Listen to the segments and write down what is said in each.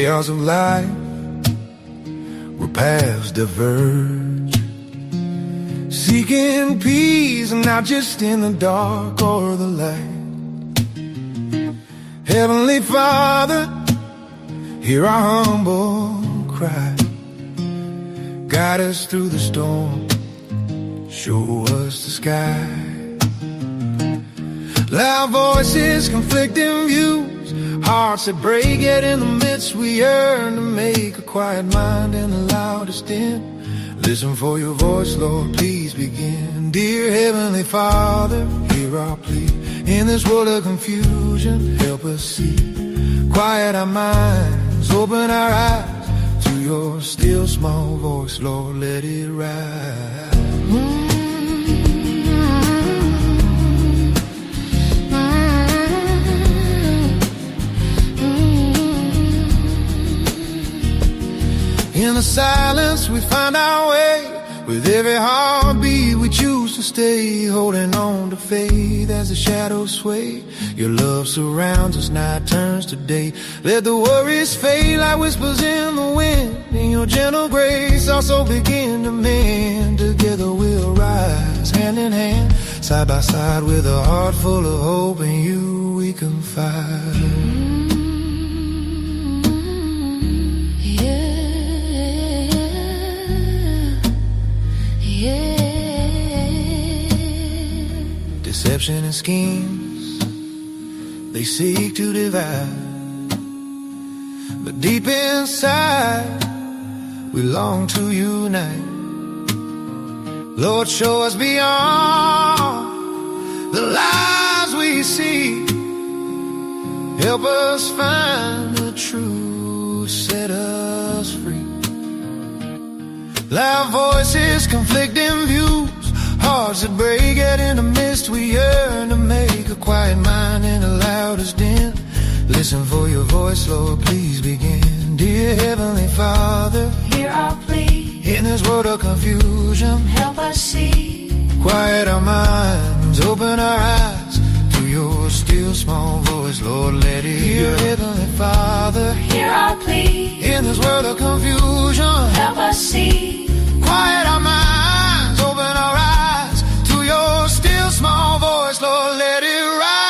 chaos of life, where paths diverge, seeking peace, not just in the dark or the light. Heavenly Father, hear our humble cry. Guide us through the storm, show us the sky. Loud voices, conflicting views, hearts that break, yet in the midst we yearn to make a quiet mind in the loudest din. Listen for your voice, Lord, please begin. Dear Heavenly Father, hear our plea. In this world of confusion, help us see. Quiet our minds, open our eyes to your still small voice, Lord, let it rise. In the silence we find our way. With every heartbeat we choose to stay, holding on to faith as the shadows sway. Your love surrounds us, night turns to day. Let the worries fade like whispers in the wind. In your gentle grace also begin to mend. Together we'll rise, hand in hand, side by side, with a heart full of hope. In you we confide. Deception and schemes, they seek to divide, but deep inside we long to unite. Lord, show us beyond the lies we see. Help us find the truth, set us free. Loud voices, conflicting views, hearts that break, yet in the mist we yearn to make a quiet mind in the loudest din. Listen for your voice, Lord, please begin. Dear Heavenly Father, hear our plea. In this world of confusion, help us see. Quiet our minds, open our eyes to your still small voice, Lord, let it hear. Dear Heavenly Father, hear our plea. In this world of confusion, help us see. Quiet our minds, open our eyes to your still small voice, Lord, let it rise.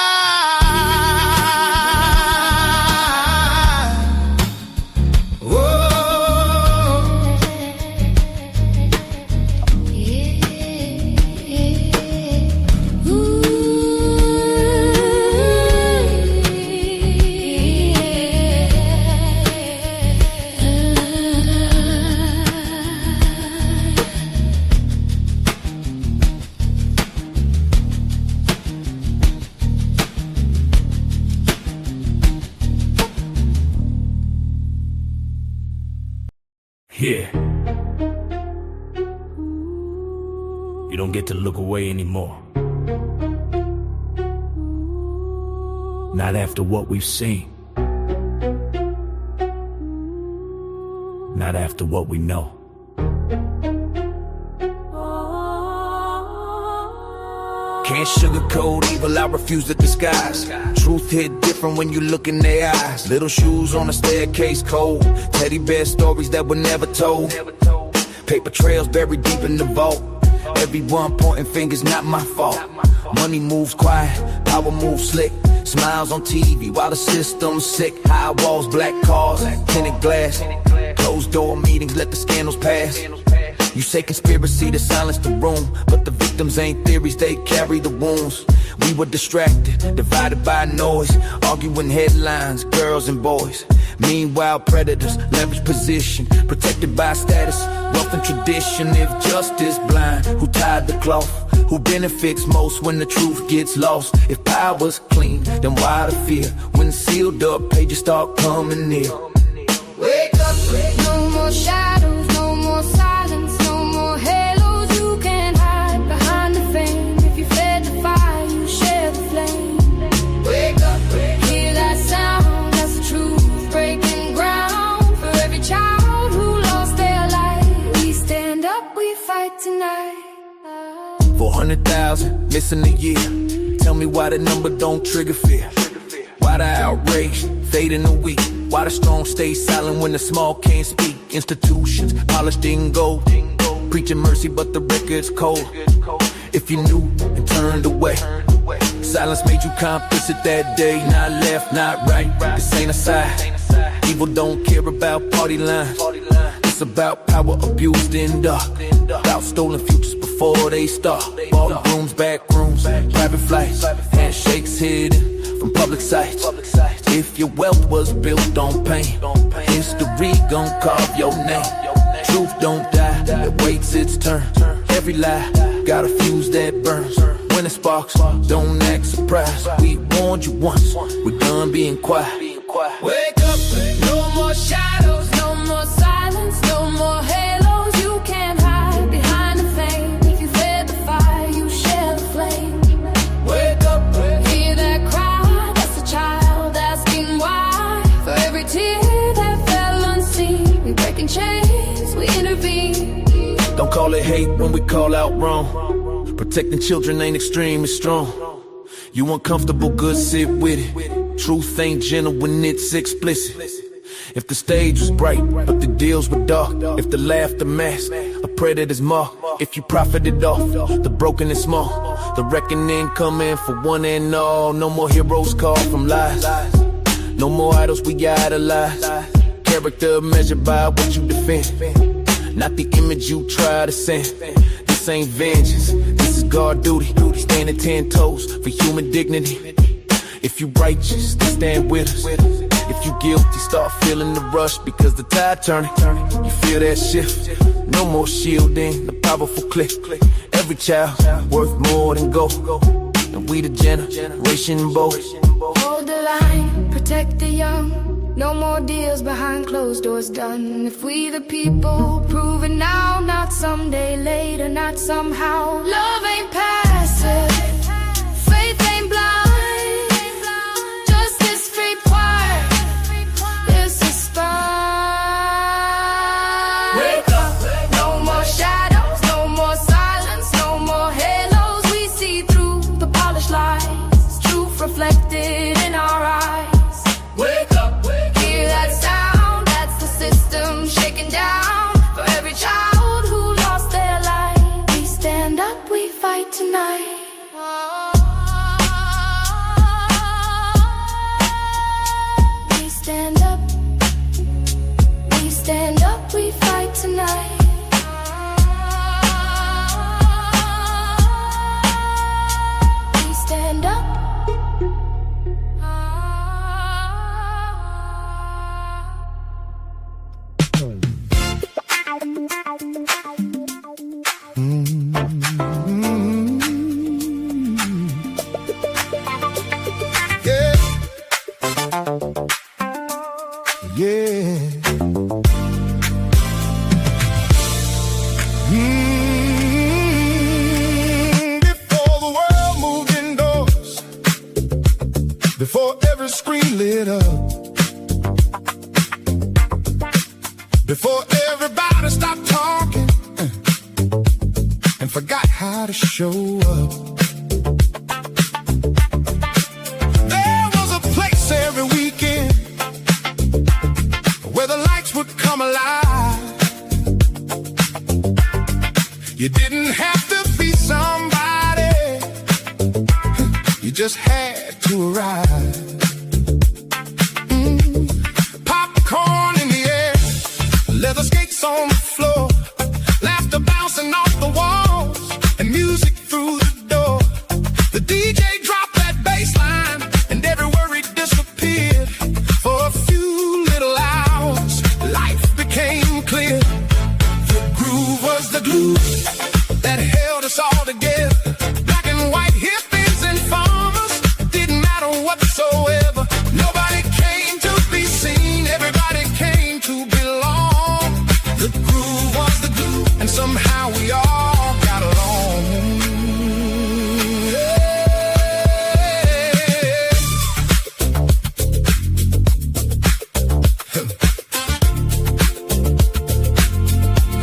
Yeah. You don't get to look away anymore. Not after what we've seen. Not after what we know. Can't sugarcoat evil, I refuse to disguise. Truth hit different when you look in their eyes. Little shoes on the staircase cold. Teddy bear stories that were never told. Paper trails buried deep in the vault. Everyone pointing fingers, not my fault. Money moves quiet, power moves slick. Smiles on TV while the system's sick. High walls, black cars, tinted glass. Closed door meetings, let the scandals pass. You say conspiracy to silence the room, but the victims ain't theories, they carry the wounds. We were distracted, divided by noise, arguing headlines, girls and boys. Meanwhile, predators leverage position, protected by status, wealth and tradition. If justice blind, who tied the cloth? Who benefits most when the truth gets lost? If power's clean, then why the fear? When sealed up, pages start coming near. Wake up, no more shadows, no more silence, no more halos. You can't hide behind the fame. If you fed the fire, you share the flame. Wake up, hear that sound, that's the truth. Breaking ground for every child who lost their life. We stand up, we fight tonight. 400,000 missing a year. Tell me why the number don't trigger fear. Why Why the outrage fade in the weak? Why the strong stay silent when the small can't speak? Institutions polished in gold, preaching mercy but the record's cold. If you knew and turned away, silence made you complicit that day. Not left, not right, this ain't a side. Evil don't care about party lines. It's about power abused in dark, about stolen futures before they start. Ballrooms, back rooms, private flights, handshakes hidden from public sights. If your wealth was built on pain, history gon' carve your name. Truth don't die, it waits its turn. Every lie got a fuse that burns. When it sparks, don't act surprised. We warned you once, we're done being quiet. Wake up, no more shadows, no more silence, no more halos. You can't hide behind the fame. If you fed the fire, you share the flame. Wake up, hear that cry, that's a child asking why. For every tear that fell unseen, we breaking chains, we intervene. Don't call it hate when we call out wrong. Protecting children ain't extreme, it's strong. You uncomfortable, good, sit with it. Truth ain't gentle when it's explicit. If the stage was bright, but the deals were dark. If the laughter masked a predator's mark. If you profited off the broken and small, the reckoning coming for one and all. No more heroes called from lies. No more idols we idolize. Character measured by what you defend, not the image you try to send. This ain't vengeance, this is guard duty. Standing 10 toes for human dignity. If you righteous, then stand with us. If you guilty, start feeling the rush because the tide turning. You feel that shift. No more shielding, the powerful click. Every child worth more than gold, and we the generation bold. Hold the line, protect the young. No more deals behind closed doors done. If we the people, prove it now, not someday later, not somehow. Love ain't passive, faith ain't blind, justice free quiet, this is spine. Wake up, no more shadows, no more silence, no more halos. We see through the polished lies, truth reflected in our eyes. Wake up, hear that sound, that's the system shaking down. For every child who lost their life, we stand up, we fight tonight. We stand up, we fight tonight. We stand up. Before the world moved indoors, before every screen lit up, before everybody stopped talking and forgot how to show up, there was a place every weekend where the lights would come alive. You didn't have to be somebody, you just had to arrive. Popcorn in the air, leather skates on the floor, laughter bouncing off the walls, and music through the door. The DJ dropped that bass line, and every worry disappeared. For a few little hours, life became clear. The groove was the glue that held us all together. Black and white, hippies and farmers, it didn't matter whatsoever. Nobody came to be seen, everybody came to belong. The groove was the glue, and somehow we all got along.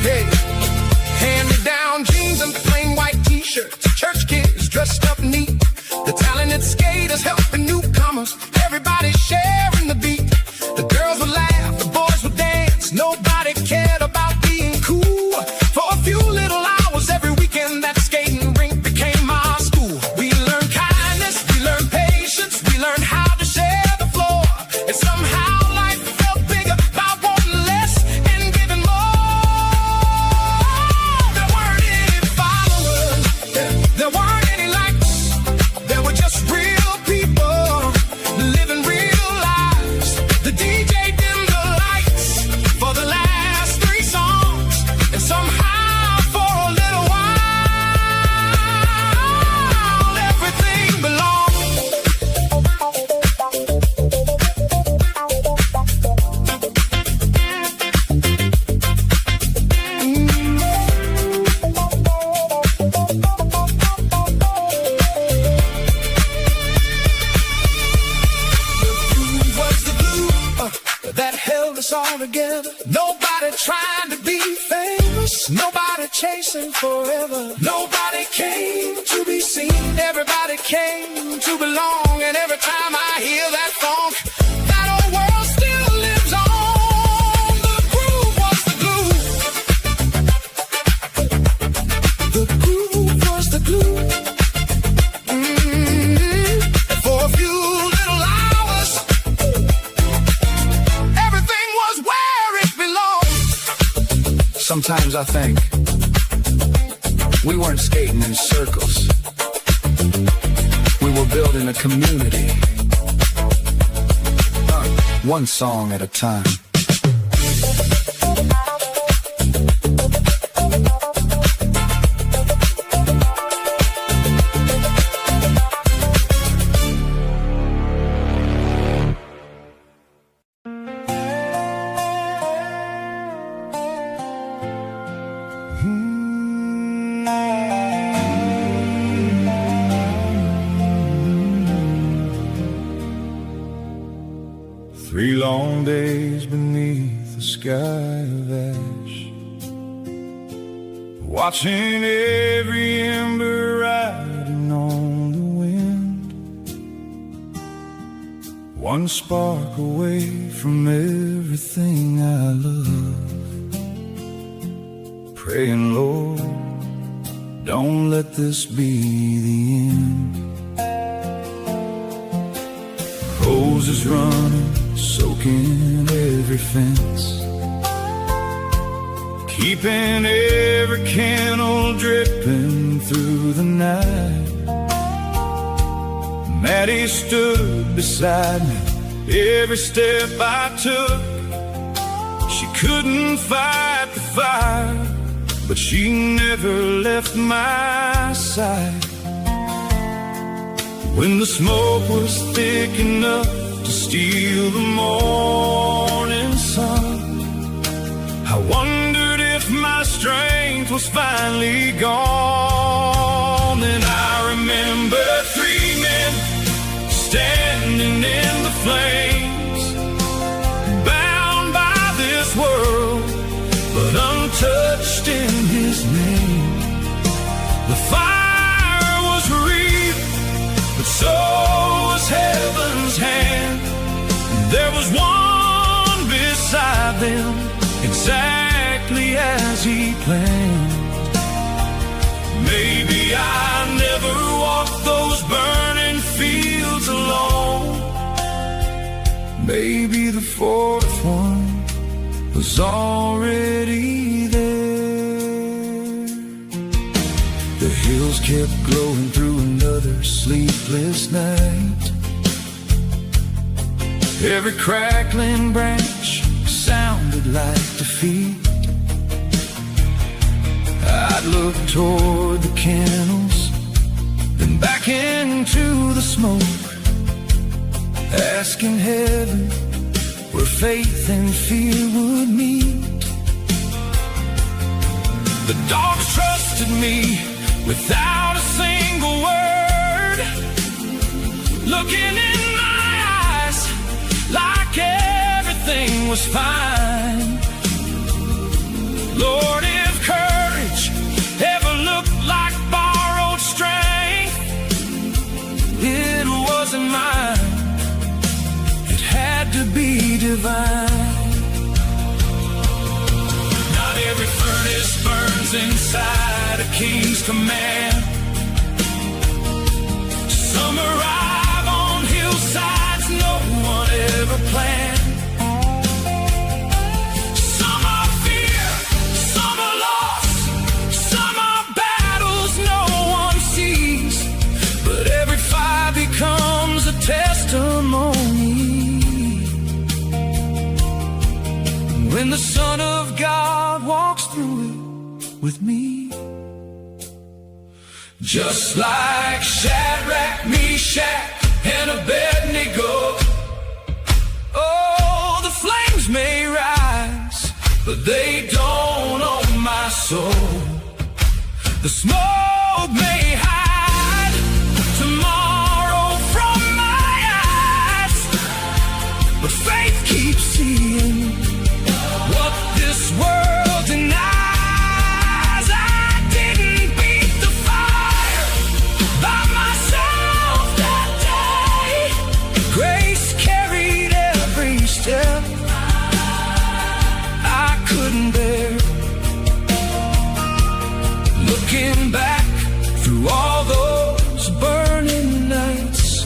Hey, hand-me-down Nobody cared about being cool. For a few little hours every weekend, that skating rink became our school. We learned kindness, we learned patience, we learned how to share the floor. And somehow life felt bigger by wanting less and giving more. There weren't any followers, there weren't any likes. There were just real people living real lives. The DJ dimmed the lights for the last 3 songs, and somehow for a little while everything belonged. Was the glue that held us all together. Nobody trying to be famous, nobody chasing forever. Nobody came to be seen, everybody came to belong. And every time I hear that funk, that old world still lives on. The groove was the glue. The groove was the glue. For a few little hours, everything was where it belonged. Sometimes I think we weren't skating in circles. We were building a community, one song at a time. Three long days beneath the sky of ash, watching every ember riding on the wind, one spark away from everything I love. Praying, Lord, don't let this be the end. Roses running, soaking every fence, keeping every candle dripping through the night. Maddie stood beside me every step I took. She couldn't fight the fire, but she never left my side. When the smoke was thick enough to steal the morning sun, I wondered if my strength was finally gone. And I remember 3 men standing in the flames, bound by this world, but untouched in his name. The fire was real, but so was heaven's hand. There was one beside them, exactly as he planned. Maybe I never walked those burning fields alone. Maybe the 4th one was already there. The hills kept glowing through another sleepless night. Every crackling branch sounded like defeat. I'd look toward the kennels, then back into the smoke, asking heaven where faith and fear would meet. The dogs trusted me without a single word, looking in my eyes like everything was fine. Lord, if courage ever looked like borrowed strength, it wasn't mine. It had to be divine. lives inside a king's command. Some arrive on hillsides no one ever planned. Some are fear, some are loss, some are battles no one sees. But every fire becomes a testimony. When the Son of God walks through it with me. Just like Shadrach, Meshach, and Abednego. Oh, the flames may rise, but they don't own my soul. The smoke may hide tomorrow from my eyes, but faith keeps seeing what this world denies. I didn't beat the fire by myself that day. Grace carried every step I couldn't bear. Looking back through all those burning nights,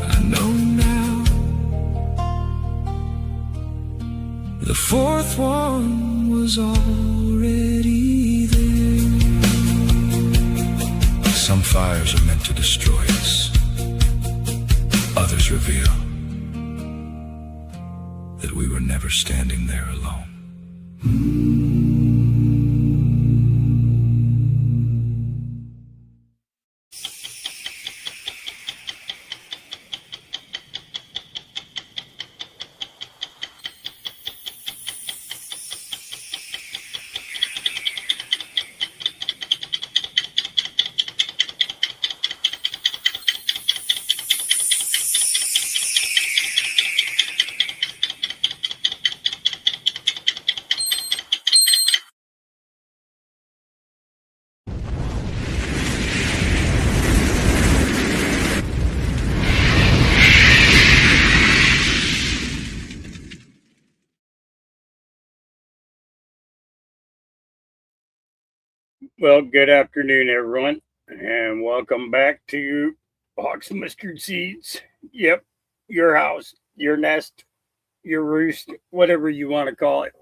I know now the fourth one was already there. Some fires are meant to destroy us. Others reveal that we were never standing there alone. Well, good afternoon, everyone, and welcome back to Hawks and Mustard Seeds. Yep, your house, your nest, your roost, whatever you want to call it.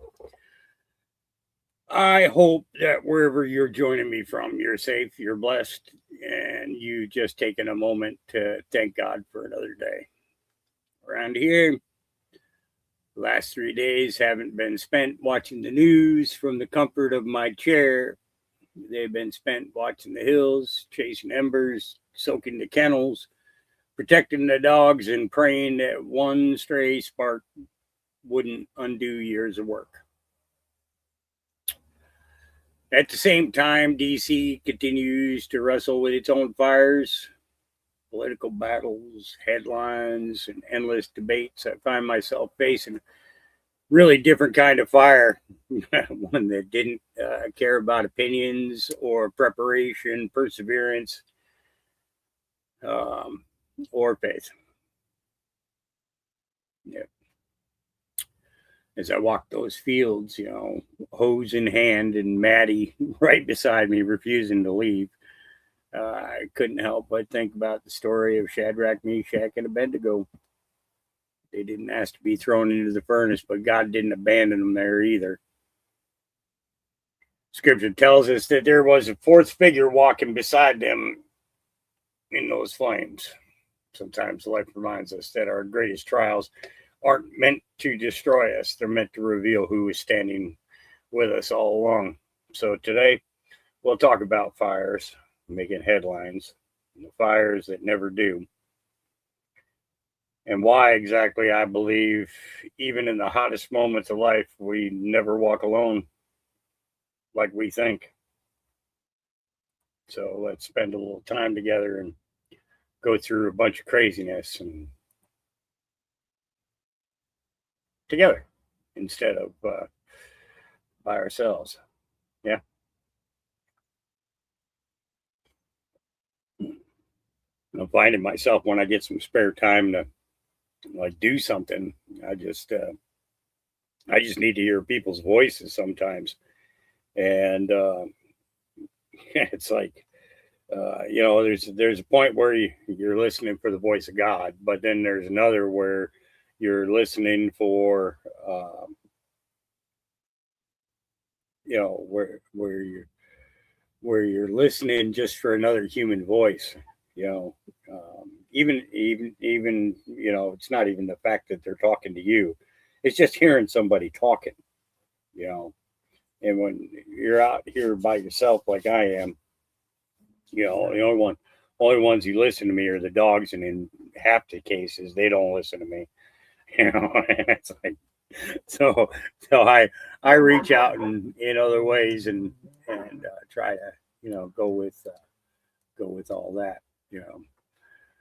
I hope that wherever you're joining me from, you're safe, you're blessed, and you just taken a moment to thank God for another day. Around here, the last 3 days haven't been spent watching the news from the comfort of my chair. They've been spent watching the hills, chasing embers, soaking the kennels, protecting the dogs, and praying that one stray spark wouldn't undo years of work. At the same time, DC continues to wrestle with its own fires, political battles, headlines, and endless debates. I find myself facing really different kind of fire, one that didn't care about opinions or preparation, perseverance, or faith. Yeah. As I walked those fields, hose in hand and Maddie right beside me, refusing to leave, I couldn't help but think about the story of Shadrach, Meshach, and Abednego. They didn't ask to be thrown into the furnace, but God didn't abandon them there either. Scripture tells us that there was a fourth figure walking beside them in those flames. Sometimes life reminds us that our greatest trials aren't meant to destroy us. They're meant to reveal who is standing with us all along. So today, we'll talk about fires, making headlines, the fires that never do. And why exactly I believe, even in the hottest moments of life, we never walk alone like we think. So let's spend a little time together and go through a bunch of craziness and together instead of by ourselves. Yeah. I'm finding myself when I get some spare time to do something. I just need to hear people's voices sometimes. And it's like, there's a point where you're listening for the voice of God, but then there's another where you're listening for, where you're listening just for another human voice. Even it's not even the fact that they're talking to you; it's just hearing somebody talking. And when you're out here by yourself, like I am, the only ones who listen to me are the dogs, and in half the cases, they don't listen to me. It's like, so I reach out in other ways and try to go with all that.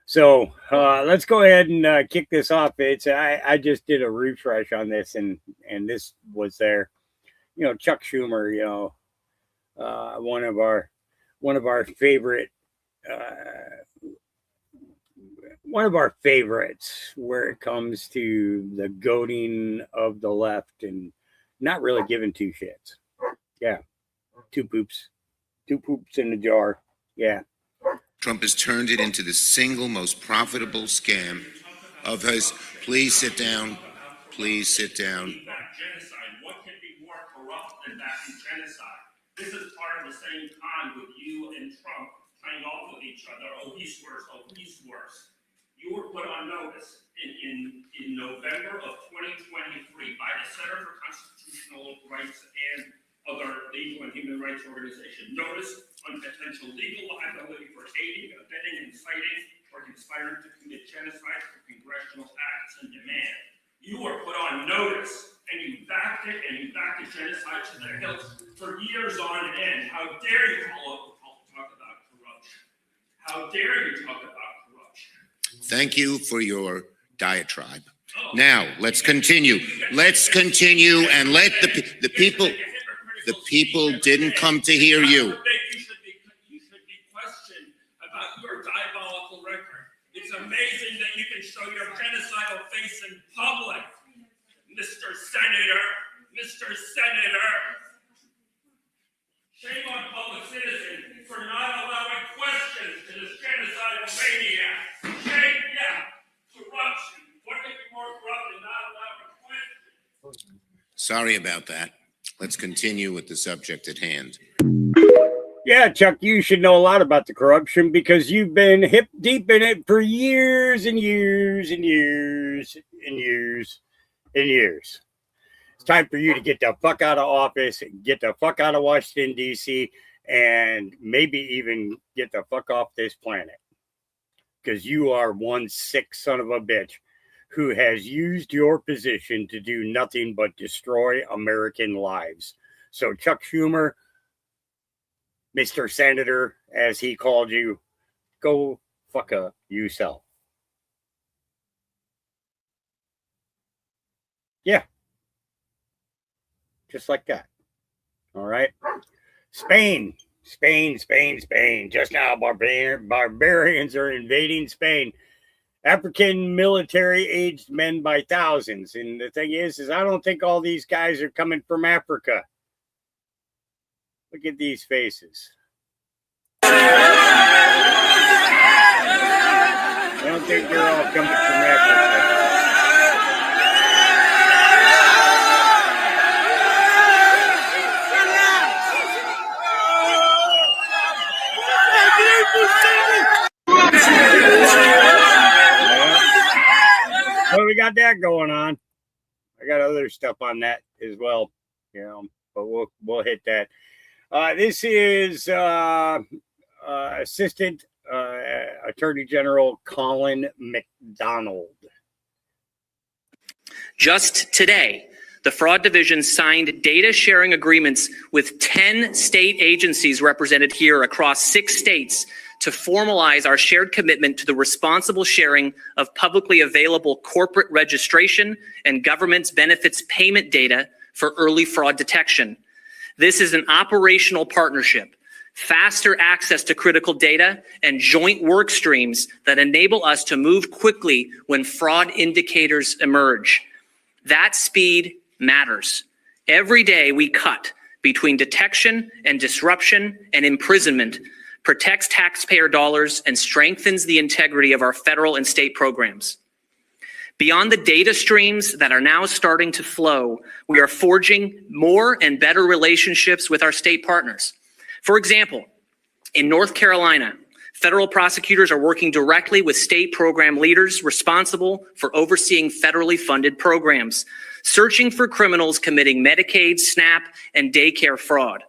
So let's go ahead and kick this off. I just did a refresh on this, and this was there. Chuck Schumer, one of our favorite, one of our favorites where it comes to the goading of the left and not really giving two shits. Yeah, two poops in the jar. Yeah. Trump has turned it into the single most profitable scam of his. Please sit down. Please sit down. Genocide. What can be more corrupt than that in genocide? This is part of the same time with you and Trump playing off of each other. Oh, he's worse. Oh, he's worse. You were put on notice in November of 2023 by the Center for Constitutional Rights and other legal and human rights organizations. Notice on potential legal liability for aiding, abetting, inciting, or conspiring to commit genocide for congressional acts and demand. You were put on notice, and you backed it, and you backed the genocide to the hilt for years on end. How dare you talk about corruption? How dare you talk about corruption? Thank you for your diatribe. Now, let's continue. Let's continue and let the people didn't come to hear you. You should be questioned about your diabolical record. It's amazing that you can show your genocidal face in public, Mr. Senator. Shame on Public Citizen for not allowing questions to this genocidal maniac. Shame, yeah. Corruption. What could be more corrupt than not allowing questions? Sorry about that. Let's continue with the subject at hand. Yeah, Chuck, you should know a lot about the corruption because you've been hip deep in it for years and years and years and years and years. It's time for you to get the fuck out of office, get the fuck out of Washington, D.C., and maybe even get the fuck off this planet. Because you are one sick son of a bitch who has used your position to do nothing but destroy American lives. So Chuck Schumer, Mr. Senator, as he called you, go fuck yourself. Yeah. Just like that. All right. Spain. Just now, barbarians are invading Spain. African military-aged men by thousands. And the thing is I don't think all these guys are coming from Africa. Look at these faces. I don't think they're all coming from Africa. Well, we got that going on. I got other stuff on that as well, but we'll hit that. This is Assistant Attorney General Colin McDonald. Just today, the Fraud Division signed data sharing agreements with 10 state agencies represented here across 6 states to formalize our shared commitment to the responsible sharing of publicly available corporate registration and government benefits payment data for early fraud detection. This is an operational partnership, faster access to critical data, and joint work streams that enable us to move quickly when fraud indicators emerge. That speed matters. Every day we cut between detection and disruption and imprisonment protects taxpayer dollars and strengthens the integrity of our federal and state programs. Beyond the data streams that are now starting to flow, we are forging more and better relationships with our state partners. For example, in North Carolina, federal prosecutors are working directly with state program leaders responsible for overseeing federally funded programs, searching for criminals committing Medicaid, SNAP, and daycare fraud.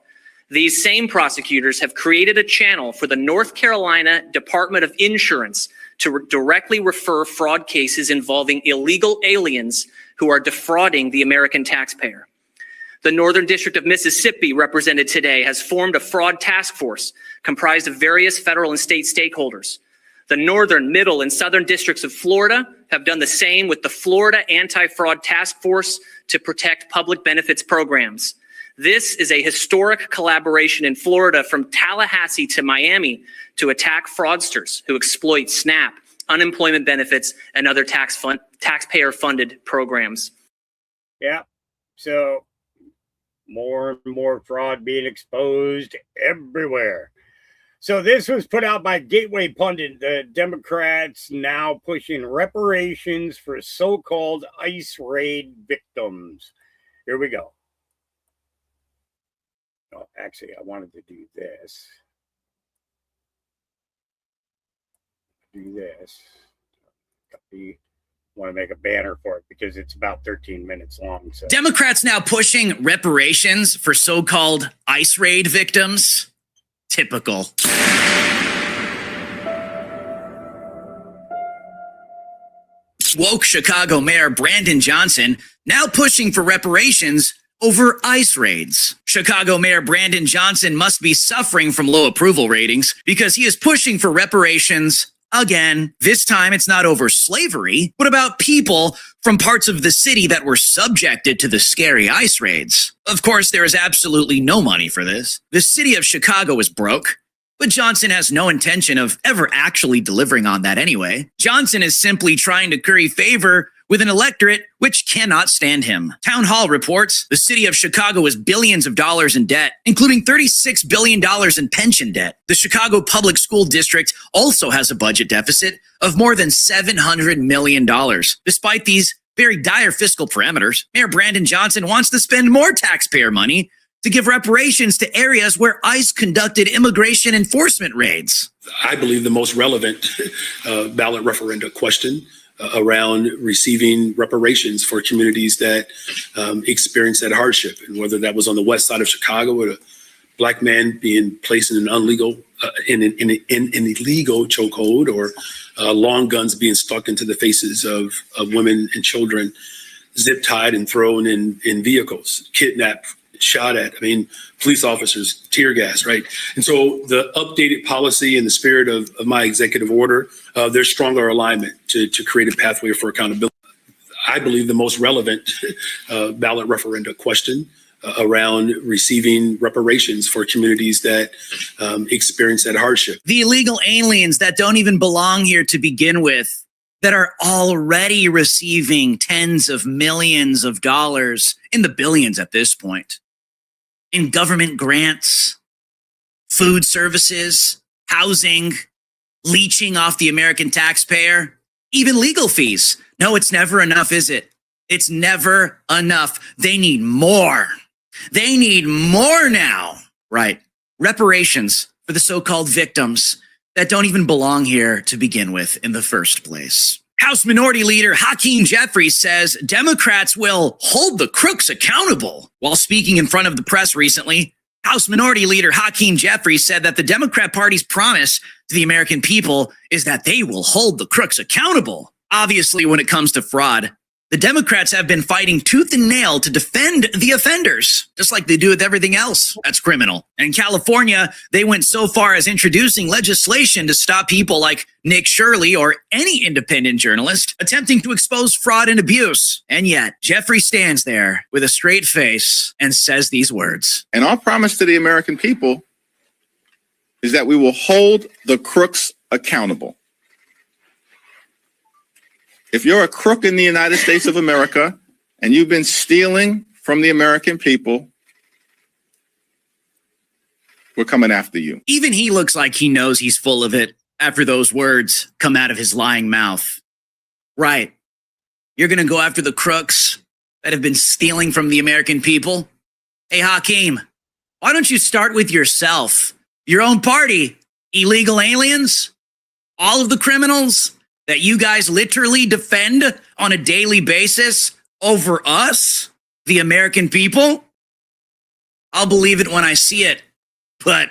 These same prosecutors have created a channel for the North Carolina Department of Insurance to directly refer fraud cases involving illegal aliens who are defrauding the American taxpayer. The Northern District of Mississippi, represented today, has formed a fraud task force comprised of various federal and state stakeholders. The Northern, Middle, and Southern Districts of Florida have done the same with the Florida Anti-Fraud Task Force to protect public benefits programs. This is a historic collaboration in Florida from Tallahassee to Miami to attack fraudsters who exploit SNAP, unemployment benefits, and other taxpayer-funded programs. Yeah, so more and more fraud being exposed everywhere. So this was put out by Gateway Pundit. The Democrats now pushing reparations for so-called ICE raid victims. Here we go. Oh, actually, I wanted to do this. Copy. Want to make a banner for it because it's about 13 minutes long. So Democrats now pushing reparations for so-called ICE raid victims. Typical. Woke Chicago Mayor Brandon Johnson now pushing for reparations over ICE raids. Chicago Mayor Brandon Johnson must be suffering from low approval ratings because he is pushing for reparations again. This time it's not over slavery, but about people from parts of the city that were subjected to the scary ICE raids. Of course, there is absolutely no money for this. The city of Chicago is broke, but Johnson has no intention of ever actually delivering on that anyway. Johnson is simply trying to curry favor with an electorate which cannot stand him. Town Hall reports the city of Chicago is billions of dollars in debt, including $36 billion in pension debt. The Chicago Public School District also has a budget deficit of more than $700 million. Despite these very dire fiscal parameters, Mayor Brandon Johnson wants to spend more taxpayer money to give reparations to areas where ICE conducted immigration enforcement raids. I believe the most relevant ballot referenda question around receiving reparations for communities that experienced that hardship, and whether that was on the west side of Chicago with a black man being placed in an illegal chokehold, or long guns being stuck into the faces of women and children, zip tied and thrown in vehicles, kidnapped, shot at. I mean, police officers, tear gas, right? And so the updated policy in the spirit of my executive order, there's stronger alignment to create a pathway for accountability. I believe the most relevant ballot referenda question around receiving reparations for communities that experience that hardship. The illegal aliens that don't even belong here to begin with, that are already receiving tens of millions of dollars, in the billions at this point, in government grants, food services, housing, leeching off the American taxpayer, even legal fees. No, it's never enough, is it? It's never enough. They need more. They need more now. Right. Reparations for the so-called victims that don't even belong here to begin with in the first place. House Minority Leader Hakeem Jeffries says Democrats will hold the crooks accountable. While speaking in front of the press recently, House Minority Leader Hakeem Jeffries said that the Democrat Party's promise to the American people is that they will hold the crooks accountable. Obviously, when it comes to fraud, the Democrats have been fighting tooth and nail to defend the offenders, just like they do with everything else that's criminal. And in California, they went so far as introducing legislation to stop people like Nick Shirley or any independent journalist attempting to expose fraud and abuse. And yet, Jeffrey stands there with a straight face and says these words. And our promise to the American people is that we will hold the crooks accountable. If you're a crook in the United States of America and you've been stealing from the American people, we're coming after you. Even he looks like he knows he's full of it after those words come out of his lying mouth. Right. You're going to go after the crooks that have been stealing from the American people? Hey, Hakeem, why don't you start with yourself? Your own party, illegal aliens, all of the criminals that you guys literally defend on a daily basis over us, the American people? I'll believe it when I see it, but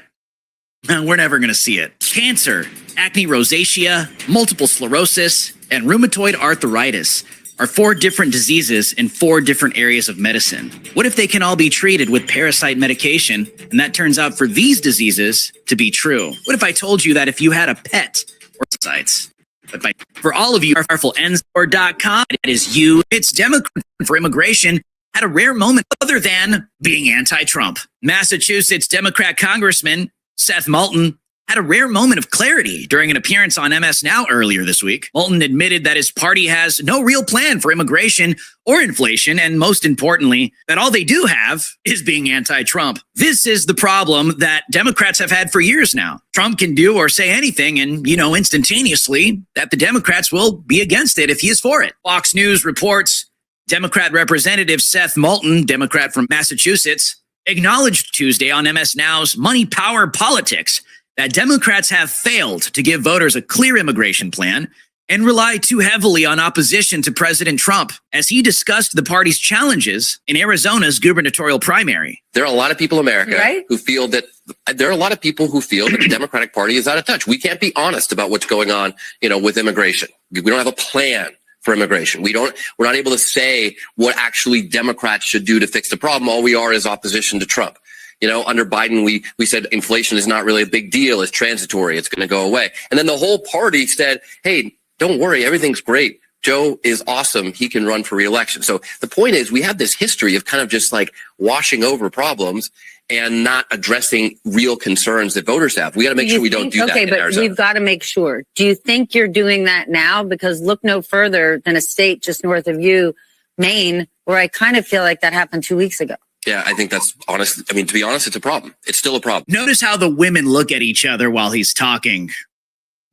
we're never going to see it. Cancer, acne rosacea, multiple sclerosis, and rheumatoid arthritis are 4 different diseases in 4 different areas of medicine. What if they can all be treated with parasite medication, and that turns out for these diseases to be true? What if I told you that if you had a pet or sites? But for all of you, powerfulenscore.com, it is you. It's Democrat for immigration had a rare moment other than being anti-Trump. Massachusetts Democrat Congressman Seth Moulton had a rare moment of clarity during an appearance on MS Now earlier this week. Moulton admitted that his party has no real plan for immigration or inflation, and most importantly, that all they do have is being anti-Trump. This is the problem that Democrats have had for years now. Trump can do or say anything, and, instantaneously, that the Democrats will be against it if he is for it. Fox News reports Democrat Representative Seth Moulton, Democrat from Massachusetts, acknowledged Tuesday on MS Now's Money, Power, Politics that Democrats have failed to give voters a clear immigration plan and rely too heavily on opposition to President Trump as he discussed the party's challenges in Arizona's gubernatorial primary. There are a lot of people in America who feel that the Democratic Party is out of touch. We can't be honest about what's going on, with immigration. We don't have a plan for immigration. We're not able to say what actually Democrats should do to fix the problem. All we are is opposition to Trump. Under Biden, we said inflation is not really a big deal. It's transitory. It's going to go away. And then the whole party said, hey, don't worry. Everything's great. Joe is awesome. He can run for re-election. So the point is we have this history of kind of just like washing over problems and not addressing real concerns that voters have. We got to make sure we don't do that in Arizona. Okay, but we've got to make sure. Do you think you're doing that now? Because look no further than a state just north of you, Maine, where I kind of feel like that happened 2 weeks ago. Yeah, I think that's honest. I mean, to be honest, it's a problem. It's still a problem. Notice how the women look at each other while he's talking.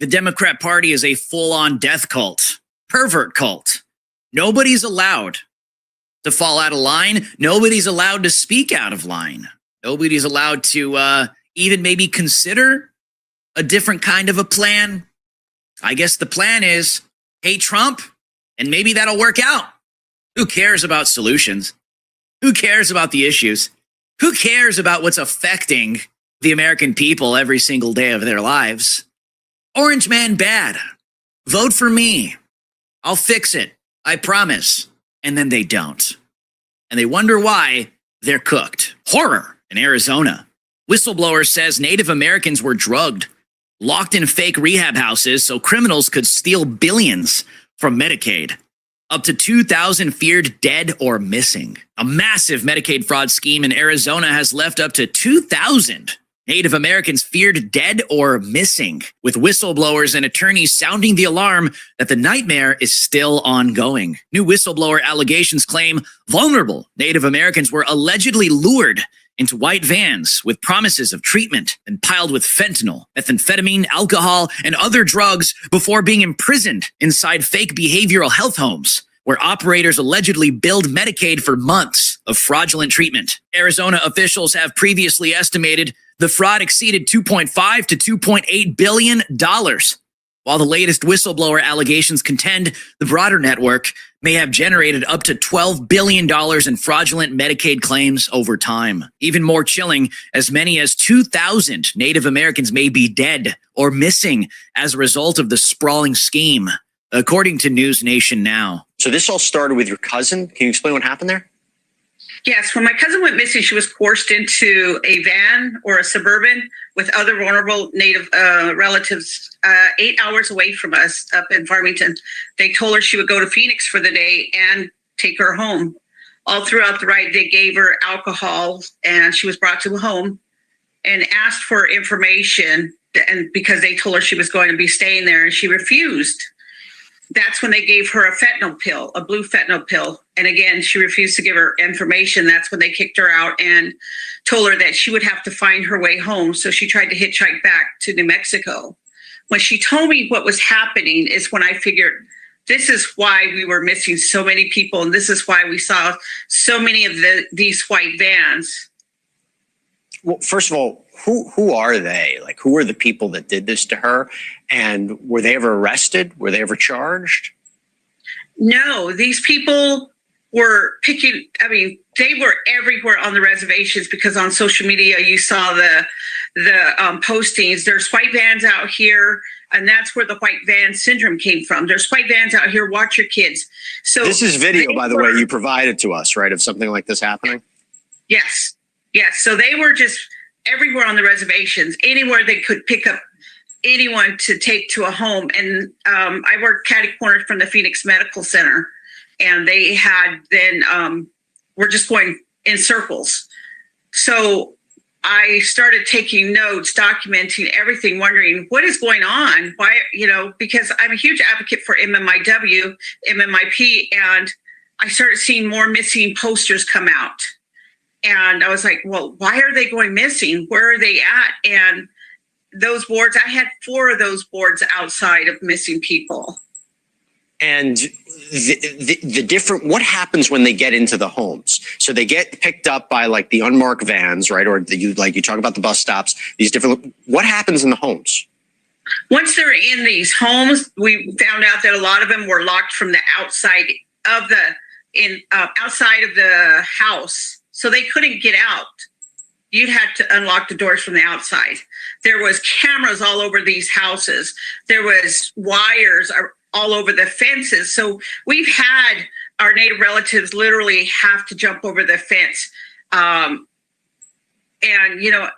The Democrat Party is a full-on death cult, pervert cult. Nobody's allowed to fall out of line. Nobody's allowed to speak out of line. Nobody's allowed to even maybe consider a different kind of a plan. I guess the plan is, hey, Trump, and maybe that'll work out. Who cares about solutions? Who cares about the issues? Who cares about what's affecting the American people every single day of their lives? Orange man bad. Vote for me. I'll fix it. I promise. And then they don't. And they wonder why they're cooked. Horror in Arizona. Whistleblower says Native Americans were drugged, locked in fake rehab houses so criminals could steal billions from Medicaid. Up to 2,000 feared dead or missing. A massive Medicaid fraud scheme in Arizona has left up to 2,000 Native Americans feared dead or missing, with whistleblowers and attorneys sounding the alarm that the nightmare is still ongoing. New whistleblower allegations claim vulnerable Native Americans were allegedly lured into white vans with promises of treatment and piled with fentanyl, methamphetamine, alcohol, and other drugs before being imprisoned inside fake behavioral health homes, where operators allegedly billed Medicaid for months of fraudulent treatment. Arizona officials have previously estimated the fraud exceeded $2.5 to $2.8 billion, while the latest whistleblower allegations contend the broader network may have generated up to $12 billion in fraudulent Medicaid claims over time. Even more chilling, as many as 2,000 Native Americans may be dead or missing as a result of the sprawling scheme, according to News Nation Now. So this all started with your cousin. Can you explain what happened there? Yes, when my cousin went missing, she was coerced into a van or a Suburban with other vulnerable Native relatives 8 hours away from us up in Farmington. They told her she would go to Phoenix for the day and take her home. All throughout the ride, they gave her alcohol, and she was brought to a home and asked for information, and because they told her she was going to be staying there, and she refused. that's when they gave her a fentanyl pill, a blue fentanyl pill. And again, she refused to give her information. That's when they kicked her out and told her that she would have to find her way home. So she tried to hitchhike back to New Mexico. When she told me what was happening is when I figured this is why we were missing so many people. And this is why we saw so many of these white vans. Well, first of all, who are they? Like, who are the people that did this to her? And were they ever arrested? Were they ever charged? No, these people were they were everywhere on the reservations, because on social media you saw the postings. There's white vans out here, and that's where the white van syndrome came from. There's white vans out here. Watch your kids. So this is video, by the way, you provided to us, right, of something like this happening? Yes. So they were just everywhere on the reservations, anywhere they could pick up anyone to take to a home. And I worked catty corner from the Phoenix Medical Center, and they had we're just going in circles. So I started taking notes, documenting everything, wondering what is going on. Why, because I'm a huge advocate for MMIP, and I started seeing more missing posters come out. And I was like, well, why are they going missing? Where are they at? And those boards, I had 4 of those boards outside of missing people. And the different, what happens when they get into the homes? So they get picked up by like the unmarked vans, right? Or you talk about the bus stops, these different, what happens in the homes? Once they're in these homes, we found out that a lot of them were locked from the outside of outside of the house. So they couldn't get out. You'd had to unlock the doors from the outside. There was cameras all over these houses. There was wires all over the fences. So we've had our Native relatives literally have to jump over the fence and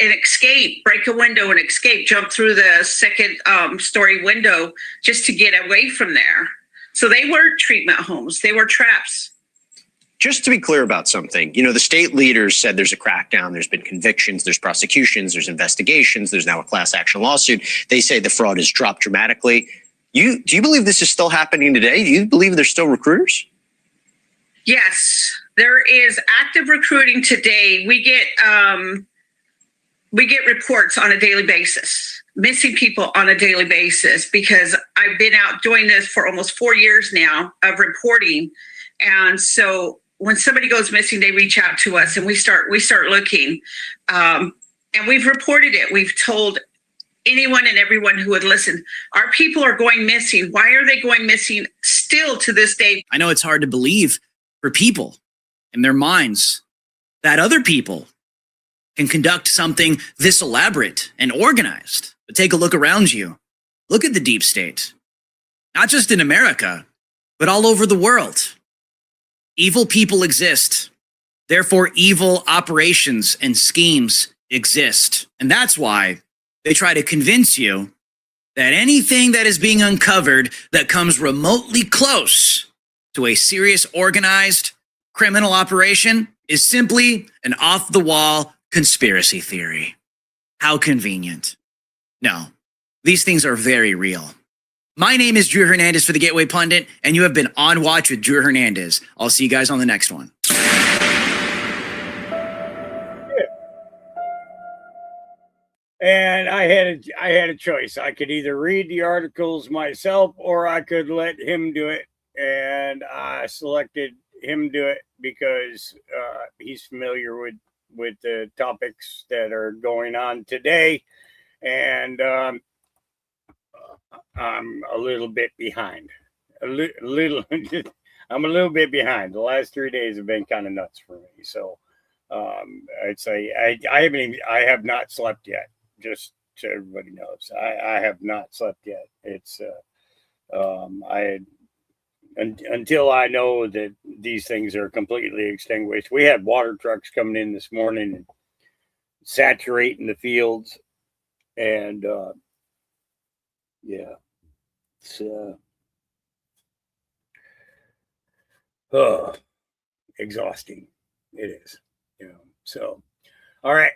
escape, break a window and escape, jump through the second story window just to get away from there. So they were treatment homes. They were traps. Just to be clear about something, the state leaders said there's a crackdown, there's been convictions, there's prosecutions, there's investigations, there's now a class action lawsuit. They say the fraud has dropped dramatically. Do you believe this is still happening today? Do you believe there's still recruiters? Yes, there is active recruiting today. We get reports on a daily basis, missing people on a daily basis, because I've been out doing this for almost 4 years now of reporting. And so when somebody goes missing, they reach out to us and we start looking. And we've reported it. We've told anyone and everyone who would listen, our people are going missing. Why are they going missing still to this day? I know it's hard to believe for people in their minds that other people can conduct something this elaborate and organized. But take a look around you. Look at the deep state. Not just in America, but all over the world. Evil people exist. Therefore, evil operations and schemes exist. And that's why they try to convince you that anything that is being uncovered that comes remotely close to a serious organized criminal operation is simply an off-the-wall conspiracy theory. How convenient. No, these things are very real. My name is Drew Hernandez for the Gateway Pundit, and you have been on Watch with Drew Hernandez. I'll see you guys on the next one. And I had a choice. I could either read the articles myself or I could let him do it. And I selected him do it because he's familiar with the topics that are going on today. And I'm a little bit behind. I'm a little bit behind. The last 3 days have been kind of nuts for me. So I'd say I have not slept yet. Just so everybody knows, I have not slept yet. It's until I know that these things are completely extinguished. We had water trucks coming in this morning and saturating the fields, and yeah, it's exhausting. It is, So, all right.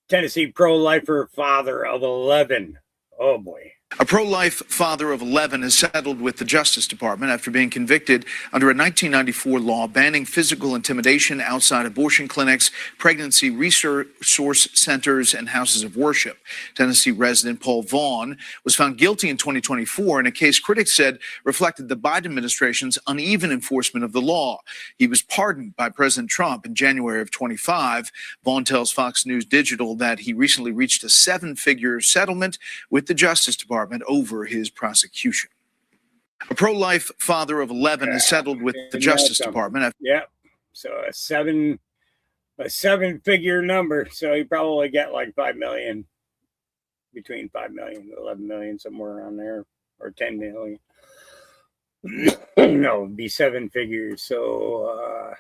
Tennessee pro-lifer, father of 11. Oh boy, A pro-life father of 11 has settled with the Justice Department after being convicted under a 1994 law banning physical intimidation outside abortion clinics, pregnancy resource centers, and houses of worship. Tennessee resident Paul Vaughn was found guilty in 2024 in a case critics said reflected the Biden administration's uneven enforcement of the law. He was pardoned by President Trump in January of 25. Vaughn tells Fox News Digital that he recently reached a 7-figure settlement with the Justice Department over his prosecution. A pro-life father of 11 has settled with the Justice Department. Yeah, so a seven-figure number. So he probably got like 5 million, between 5 million and 11 million, somewhere around there, or 10 million. No, it'd be 7 figures. So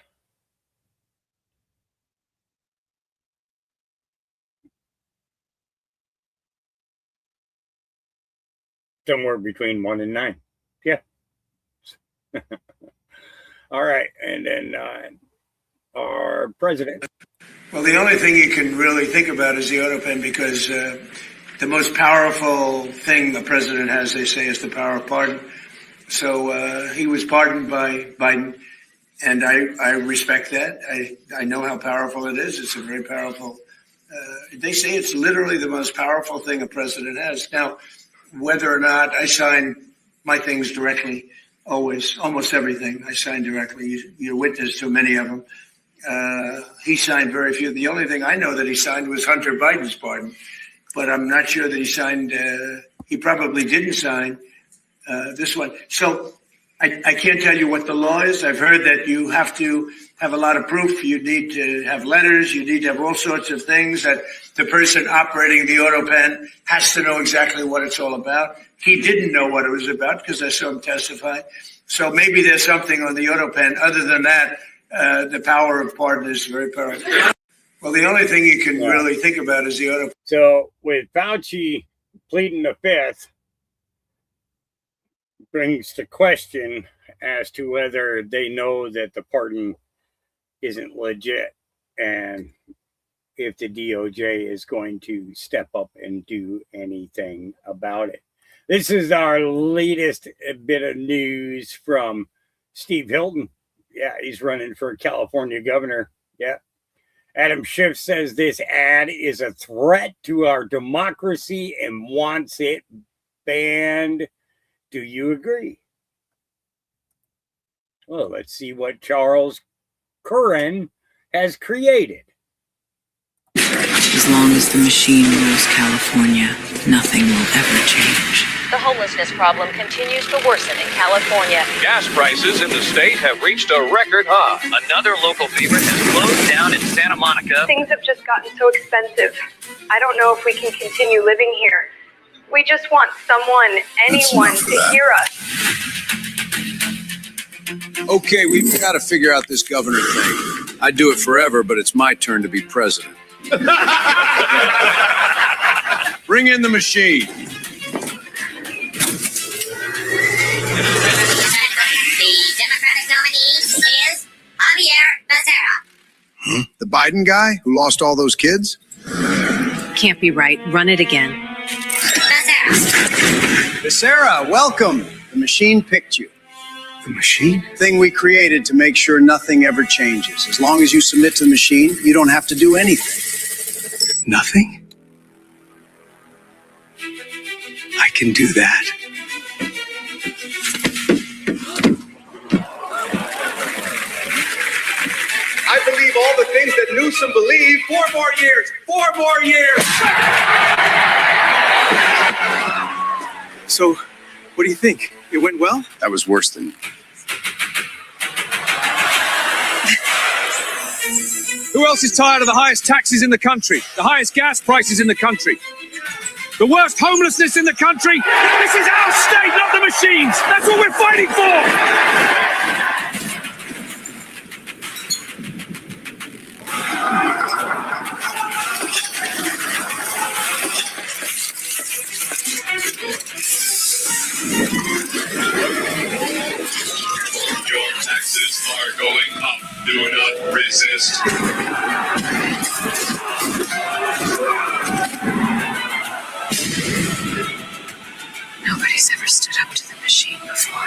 somewhere between 1 and 9. Yeah. All right. And then our president. Well, the only thing you can really think about is the auto pen, because the most powerful thing the president has, they say, is the power of pardon. So he was pardoned by Biden, and I respect that. I know how powerful it is. It's a very powerful, they say it's literally the most powerful thing a president has. Now, whether or not I sign my things directly, always, almost everything I sign directly. You're witness to many of them. He signed very few. The only thing I know that he signed was Hunter Biden's pardon, but I'm not sure that he signed, he probably didn't sign this one. So I can't tell you what the law is. I've heard that you have to have a lot of proof. You need to have letters. You need to have all sorts of things that the person operating the auto pen has to know exactly what it's all about. He didn't know what it was about because I saw him testify. So maybe there's something on the auto pen. Other than that, the power of pardon is very powerful. Well, the only thing you can really think about is the auto pen. So with Fauci pleading the fifth, brings to question as to whether they know that the pardon isn't legit and if the DOJ is going to step up and do anything about it. This is our latest bit of news from Steve Hilton. Yeah, he's running for California governor. Yeah. Adam Schiff says this ad is a threat to our democracy and wants it banned. Do you agree? Well, let's see what Charles Curran has created. As long as the machine rules California, nothing will ever change. The homelessness problem continues to worsen in California. Gas prices in the state have reached a record high. Another local favorite has closed down in Santa Monica. Things have just gotten so expensive. I don't know if we can continue living here. We just want someone, anyone, to hear us. Okay, we've got to figure out this governor thing. I'd do it forever, but it's my turn to be president. Bring in the machine. The Democratic nominee is Javier Becerra. The Biden guy who lost all those kids? Can't be right. Run it again. Becerra, welcome. The machine picked you. The machine? Thing we created to make sure nothing ever changes. As long as you submit to the machine, you don't have to do anything. Nothing? I can do that. I believe all the things that Newsom believed. 4 more years. 4 more years. So, what do you think? It went well? That was worse than... Who else is tired of the highest taxes in the country? The highest gas prices in the country? The worst homelessness in the country? This is our state, not the machines. That's what we're fighting for. Your taxes are going up. Do not resist. Nobody's ever stood up to the machine before.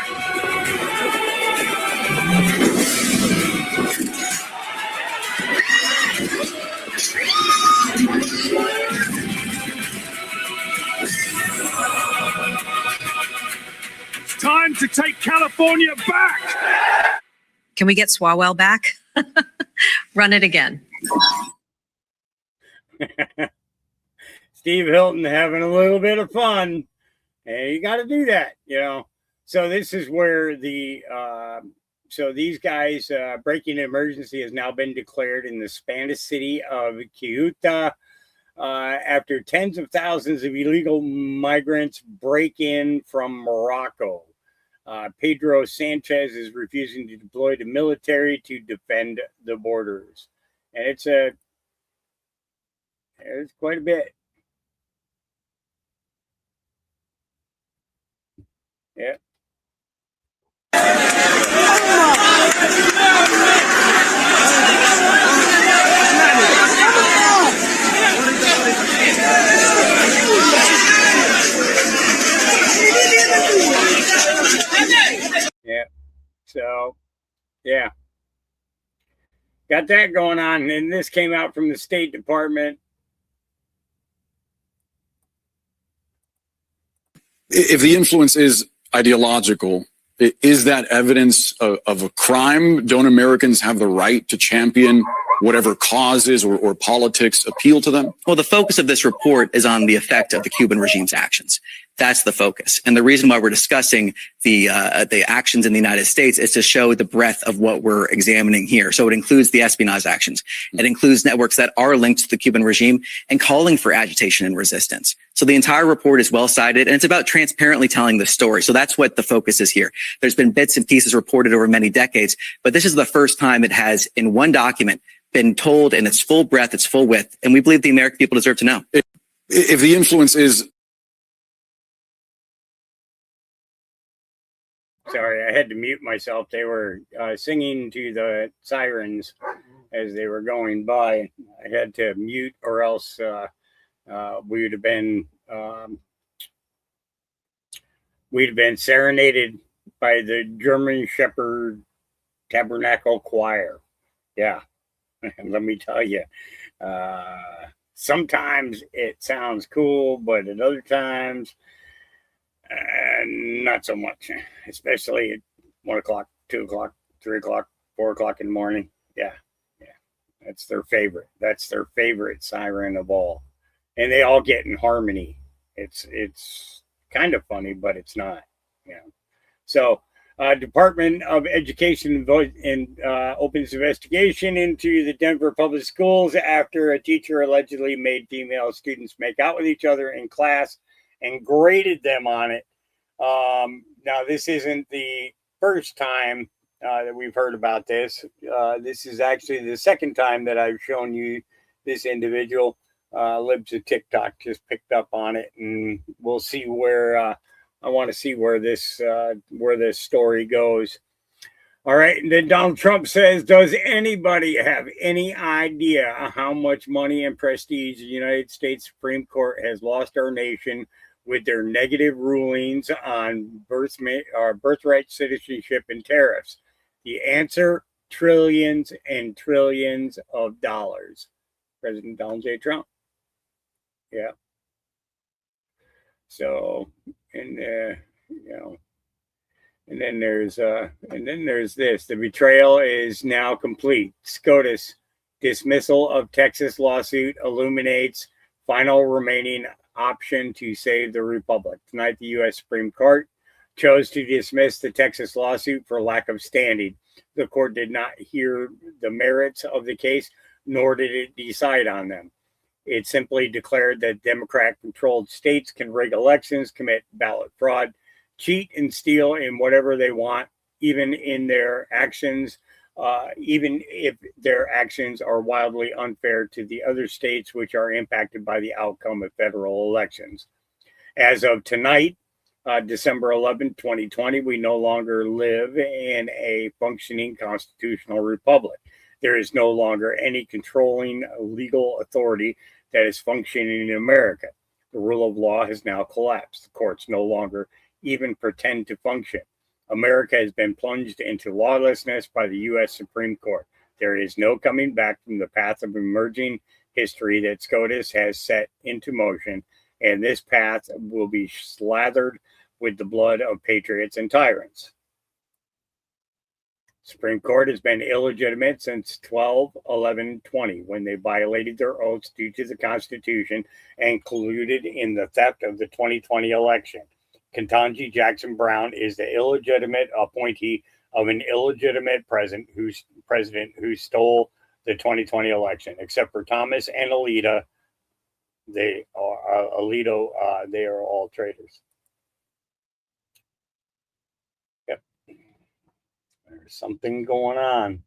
It's time to take California back. Can we get Swalwell back? Run it again. Steve Hilton having a little bit of fun. And you got to do that, you know. So this is where so these guys, breaking an emergency has now been declared in the Spanish city of Ceuta after tens of thousands of illegal migrants break in from Morocco. Pedro Sanchez is refusing to deploy the military to defend the borders. And it's quite a bit. Yeah. Yeah. So, yeah. Got that going on. And this came out from the State Department. If the influence is ideological, is that evidence of a crime? Don't Americans have the right to champion whatever causes or politics appeal to them? Well, the focus of this report is on the effect of the Cuban regime's actions. That's the focus. And the reason why we're discussing the actions in the United States is to show the breadth of what we're examining here. So it includes the espionage actions. It includes networks that are linked to the Cuban regime and calling for agitation and resistance. So the entire report is well cited, and it's about transparently telling the story. So that's what the focus is here. There's been bits and pieces reported over many decades, but this is the first time it has, in one document, been told in its full breadth, its full width, and we believe the American people deserve to know. If the influence is... Sorry, I had to mute myself. They were singing to the sirens as they were going by. I had to mute, or else we would have been serenaded by the German Shepherd Tabernacle Choir. Yeah, let me tell you. Sometimes it sounds cool, but at other times, not so much, especially at 1 o'clock, 2 o'clock, 3 o'clock, 4 o'clock in the morning. Yeah. That's their favorite. That's their favorite siren of all. And they all get in harmony. It's kind of funny, but it's not. Yeah. So, Department of Education opens investigation into the Denver public schools after a teacher allegedly made female students make out with each other in class and graded them on it. Now, this isn't the first time that we've heard about this. This is actually the second time that I've shown you this individual. Libs of TikTok just picked up on it, and we'll see where I want to see where this story goes. All right, and then Donald Trump says, does anybody have any idea how much money and prestige the United States Supreme Court has lost our nation with their negative rulings on birthright citizenship and tariffs? The answer, trillions and trillions of dollars. President Donald J. Trump. Yeah. So, and then there's this. The betrayal is now complete. SCOTUS dismissal of Texas lawsuit illuminates final remaining option to save the republic. Tonight, the U.S. Supreme Court chose to dismiss the Texas lawsuit for lack of standing. The court did not hear the merits of the case, nor did it decide on them. It simply declared that Democrat-controlled states can rig elections, commit ballot fraud, cheat and steal in whatever they want, even in their actions, even if their actions are wildly unfair to the other states which are impacted by the outcome of federal elections. As of tonight, December 11, 2020, we no longer live in a functioning constitutional republic. There is no longer any controlling legal authority that is functioning in America. The rule of law has now collapsed. The courts no longer even pretend to function. America has been plunged into lawlessness by the U.S. Supreme Court. There is no coming back from the path of emerging history that SCOTUS has set into motion, and this path will be slathered with the blood of patriots and tyrants. Supreme Court has been illegitimate since 12/11/20, when they violated their oaths due to the Constitution and colluded in the theft of the 2020 election. Ketanji Jackson Brown is the illegitimate appointee of an illegitimate president who stole the 2020 election. Except for Thomas and Alito, they are all traitors. Yep, there's something going on.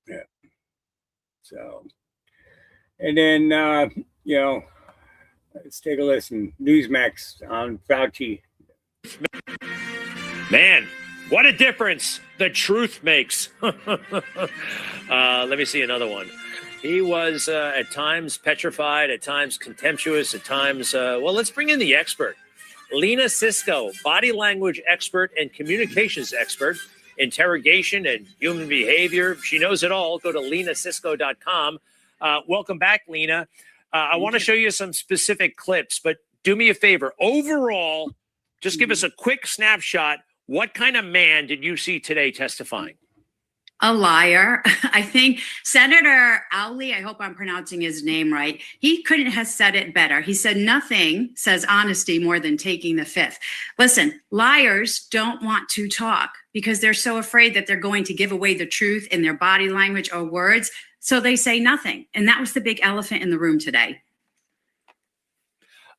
Yeah. So, and then, let's take a listen. Newsmax on Fauci. Man, what a difference the truth makes. Let me see another one. He was at times petrified, at times contemptuous, at times, let's bring in the expert. Lena Cisco, body language expert and communications expert, interrogation and human behavior. She knows it all. Go to lenacisco.com. Welcome back, Lena. I want to show you some specific clips, but do me a favor. Overall, just give us a quick snapshot. What kind of man did you see today testifying? A liar. I think Senator Owley, I hope I'm pronouncing his name right, he couldn't have said it better. He said nothing says honesty more than taking the fifth. Listen, liars don't want to talk because they're so afraid that they're going to give away the truth in their body language or words. So they say nothing. And that was the big elephant in the room today.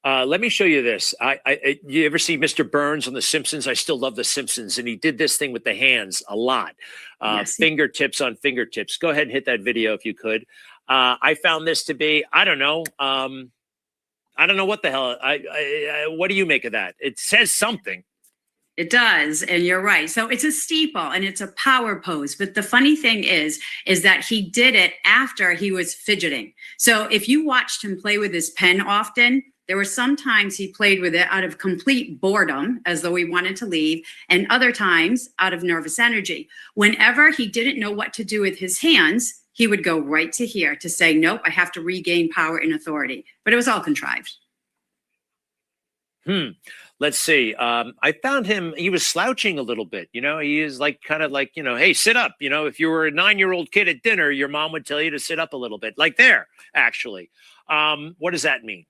Let me show you this. You ever see Mr. Burns on The Simpsons? I still love The Simpsons. And he did this thing with the hands a lot. Yes. Fingertips on fingertips. Go ahead and hit that video if you could. I found this to be, I don't know what the hell. What do you make of that? It says something. It does, and you're right. So it's a steeple and it's a power pose. But the funny thing is that he did it after he was fidgeting. So if you watched him play with his pen often, there were some times he played with it out of complete boredom, as though he wanted to leave, and other times out of nervous energy. Whenever he didn't know what to do with his hands, he would go right to here to say, nope, I have to regain power and authority. But it was all contrived. Let's see. I found him, he was slouching a little bit. He is kind of like, hey, sit up. If you were a 9-year-old kid at dinner, your mom would tell you to sit up a little bit. Like there, actually. What does that mean?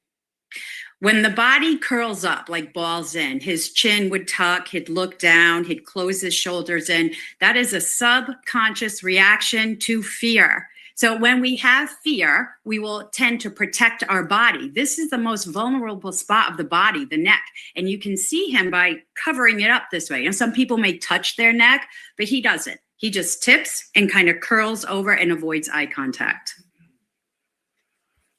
When the body curls up, like balls in, his chin would tuck, he'd look down, he'd close his shoulders in. That is a subconscious reaction to fear. So when we have fear, we will tend to protect our body. This is the most vulnerable spot of the body, the neck. And you can see him by covering it up this way. And some people may touch their neck, but he doesn't. He just tips and kind of curls over and avoids eye contact.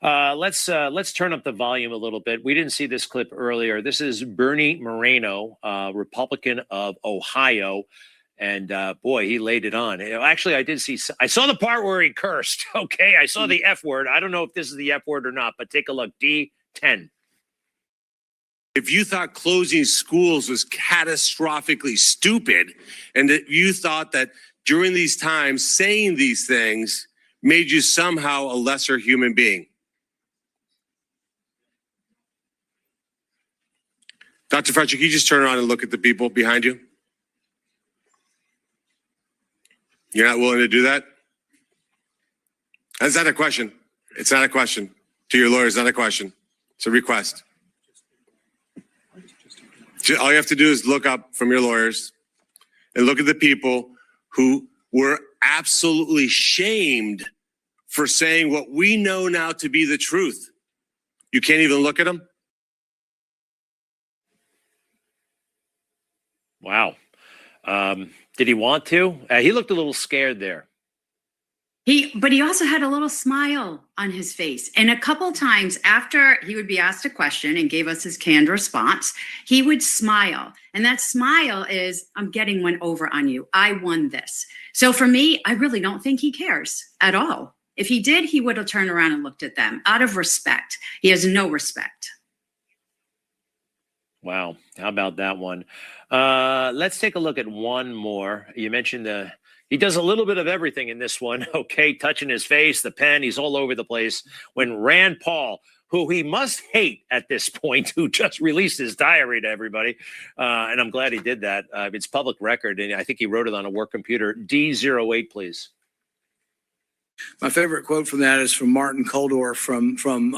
Let's turn up the volume a little bit. We didn't see this clip earlier. This is Bernie Moreno, Republican of Ohio. And boy, he laid it on. Actually, I saw the part where he cursed. Okay, I saw the F word. I don't know if this is the F word or not, but take a look. D10. If you thought closing schools was catastrophically stupid, and that you thought that during these times saying these things made you somehow a lesser human being. Dr. Fletcher, can you just turn around and look at the people behind you? You're not willing to do that? That's not a question. It's not a question. To your lawyer, it's not a question. It's a request. All you have to do is look up from your lawyers and look at the people who were absolutely shamed for saying what we know now to be the truth. You can't even look at them? Wow. Did he want to? He looked a little scared there. But he also had a little smile on his face. And a couple times after he would be asked a question and gave us his canned response, he would smile. And that smile is, I'm getting one over on you. I won this. So for me, I really don't think he cares at all. If he did, he would have turned around and looked at them out of respect. He has no respect. Wow. How about that one? Let's take a look at one more. You mentioned he does a little bit of everything in this one. Okay. Touching his face, the pen, he's all over the place. When Rand Paul, who he must hate at this point, who just released his diary to everybody. And I'm glad he did that. It's public record. And I think he wrote it on a work computer. D08, please. My favorite quote from that is from Martin Kulldorff from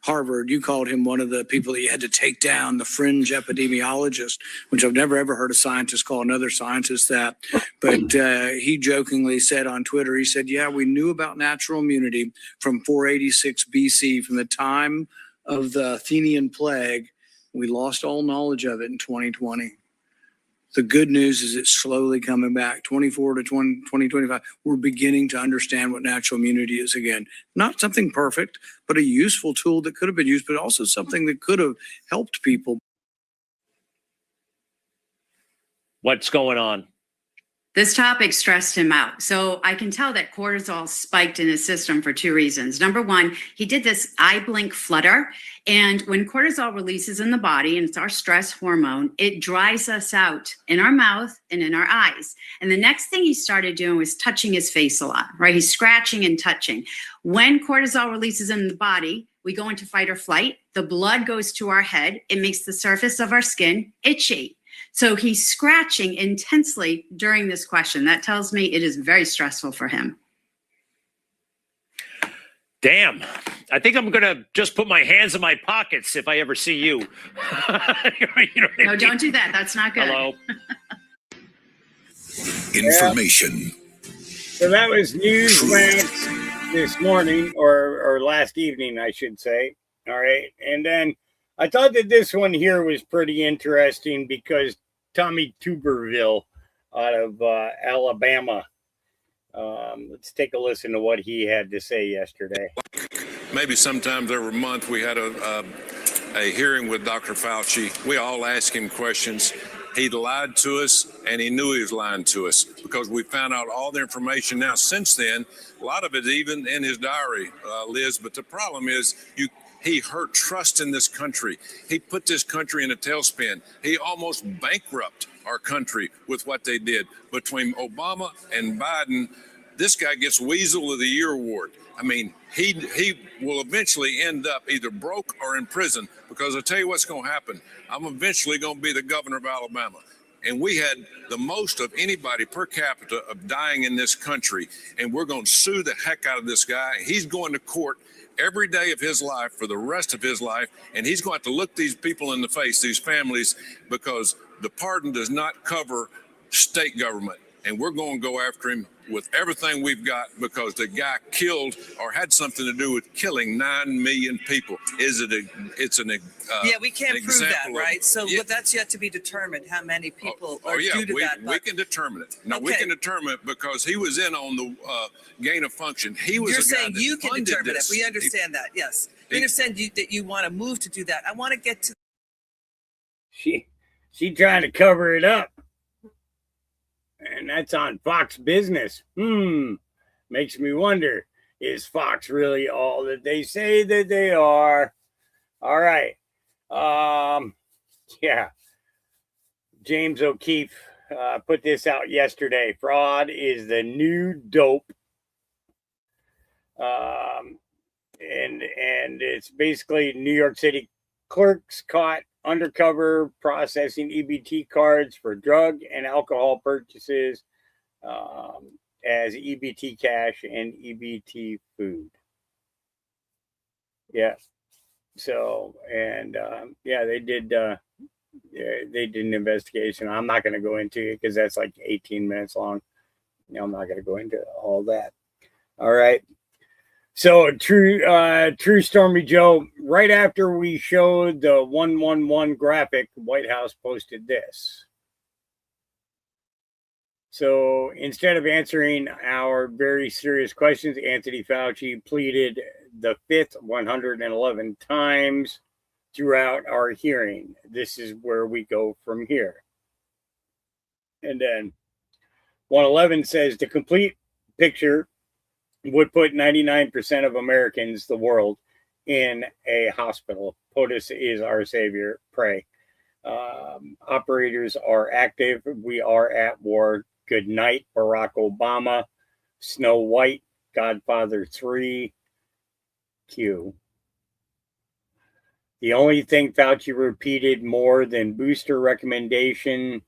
Harvard. You called him one of the people that you had to take down, the fringe epidemiologist, which I've never ever heard a scientist call another scientist that. But he jokingly said on Twitter, he said, yeah, we knew about natural immunity from 486 BC, from the time of the Athenian plague. We lost all knowledge of it in 2020. The good news is it's slowly coming back. 24 to 2025, we're beginning to understand what natural immunity is again. Not something perfect, but a useful tool that could have been used, but also something that could have helped people. What's going on? This topic stressed him out. So I can tell that cortisol spiked in his system for two reasons. Number one, he did this eye blink flutter. And when cortisol releases in the body, and it's our stress hormone, it dries us out in our mouth and in our eyes. And the next thing he started doing was touching his face a lot, right? He's scratching and touching. When cortisol releases in the body, we go into fight or flight. The blood goes to our head. It makes the surface of our skin itchy. So he's scratching intensely during this question. That tells me it is very stressful for him. Damn. I think I'm going to just put my hands in my pockets if I ever see you. No, don't do that. That's not good. Hello. Information. So that was News Rants this morning, or last evening, I should say. All right. And then I thought that this one here was pretty interesting because Tommy Tuberville out of Alabama. Let's take a listen to what he had to say yesterday. Maybe sometimes every month we had a hearing with Dr. Fauci. We all asked him questions. He lied to us, and he knew he was lying to us because we found out all the information now since then. A lot of it even in his diary, Liz. But the problem is he hurt trust in this country. He put this country in a tailspin. He almost bankrupted our country with what they did. Between Obama and Biden, this guy gets Weasel of the Year award. I mean, he will eventually end up either broke or in prison because I'll tell you what's going to happen. I'm eventually going to be the governor of Alabama. And we had the most of anybody per capita of dying in this country. And we're going to sue the heck out of this guy. He's going to court every day of his life for the rest of his life. And he's going to have to look these people in the face, these families, because the pardon does not cover state government. And we're going to go after him with everything we've got because the guy killed or had something to do with killing 9 million people. Yeah, we can't prove that, right? But that's yet to be determined how many people are due to that. We can determine it. No, we can determine it because he was in on the gain of function. You're saying you can determine it. We understand that, yes. We understand that you want to move to do that. I want to get to... She trying to cover it up. And that's on Fox Business. Makes me wonder, is Fox really all that they say that they are? All right. Yeah. James O'Keefe put this out yesterday. Fraud is the new dope. And it's basically New York City clerks caught undercover processing EBT cards for drug and alcohol purchases as EBT cash and EBT food. Yeah. So, and they did an investigation. I'm not going to go into it because that's like 18 minutes long. I'm not going to go into all that. All right. So true Stormy Joe, right after we showed the 111 graphic, White House posted this. So instead of answering our very serious questions, Anthony Fauci pleaded the fifth 111 times throughout our hearing. This is where we go from here. And then 111 says the complete picture would put 99% of Americans, the world, in a hospital. POTUS is our savior. Pray. Operators are active. We are at war. Good night, Barack Obama. Snow White, Godfather 3, Q. The only thing Fauci repeated more than booster recommendation,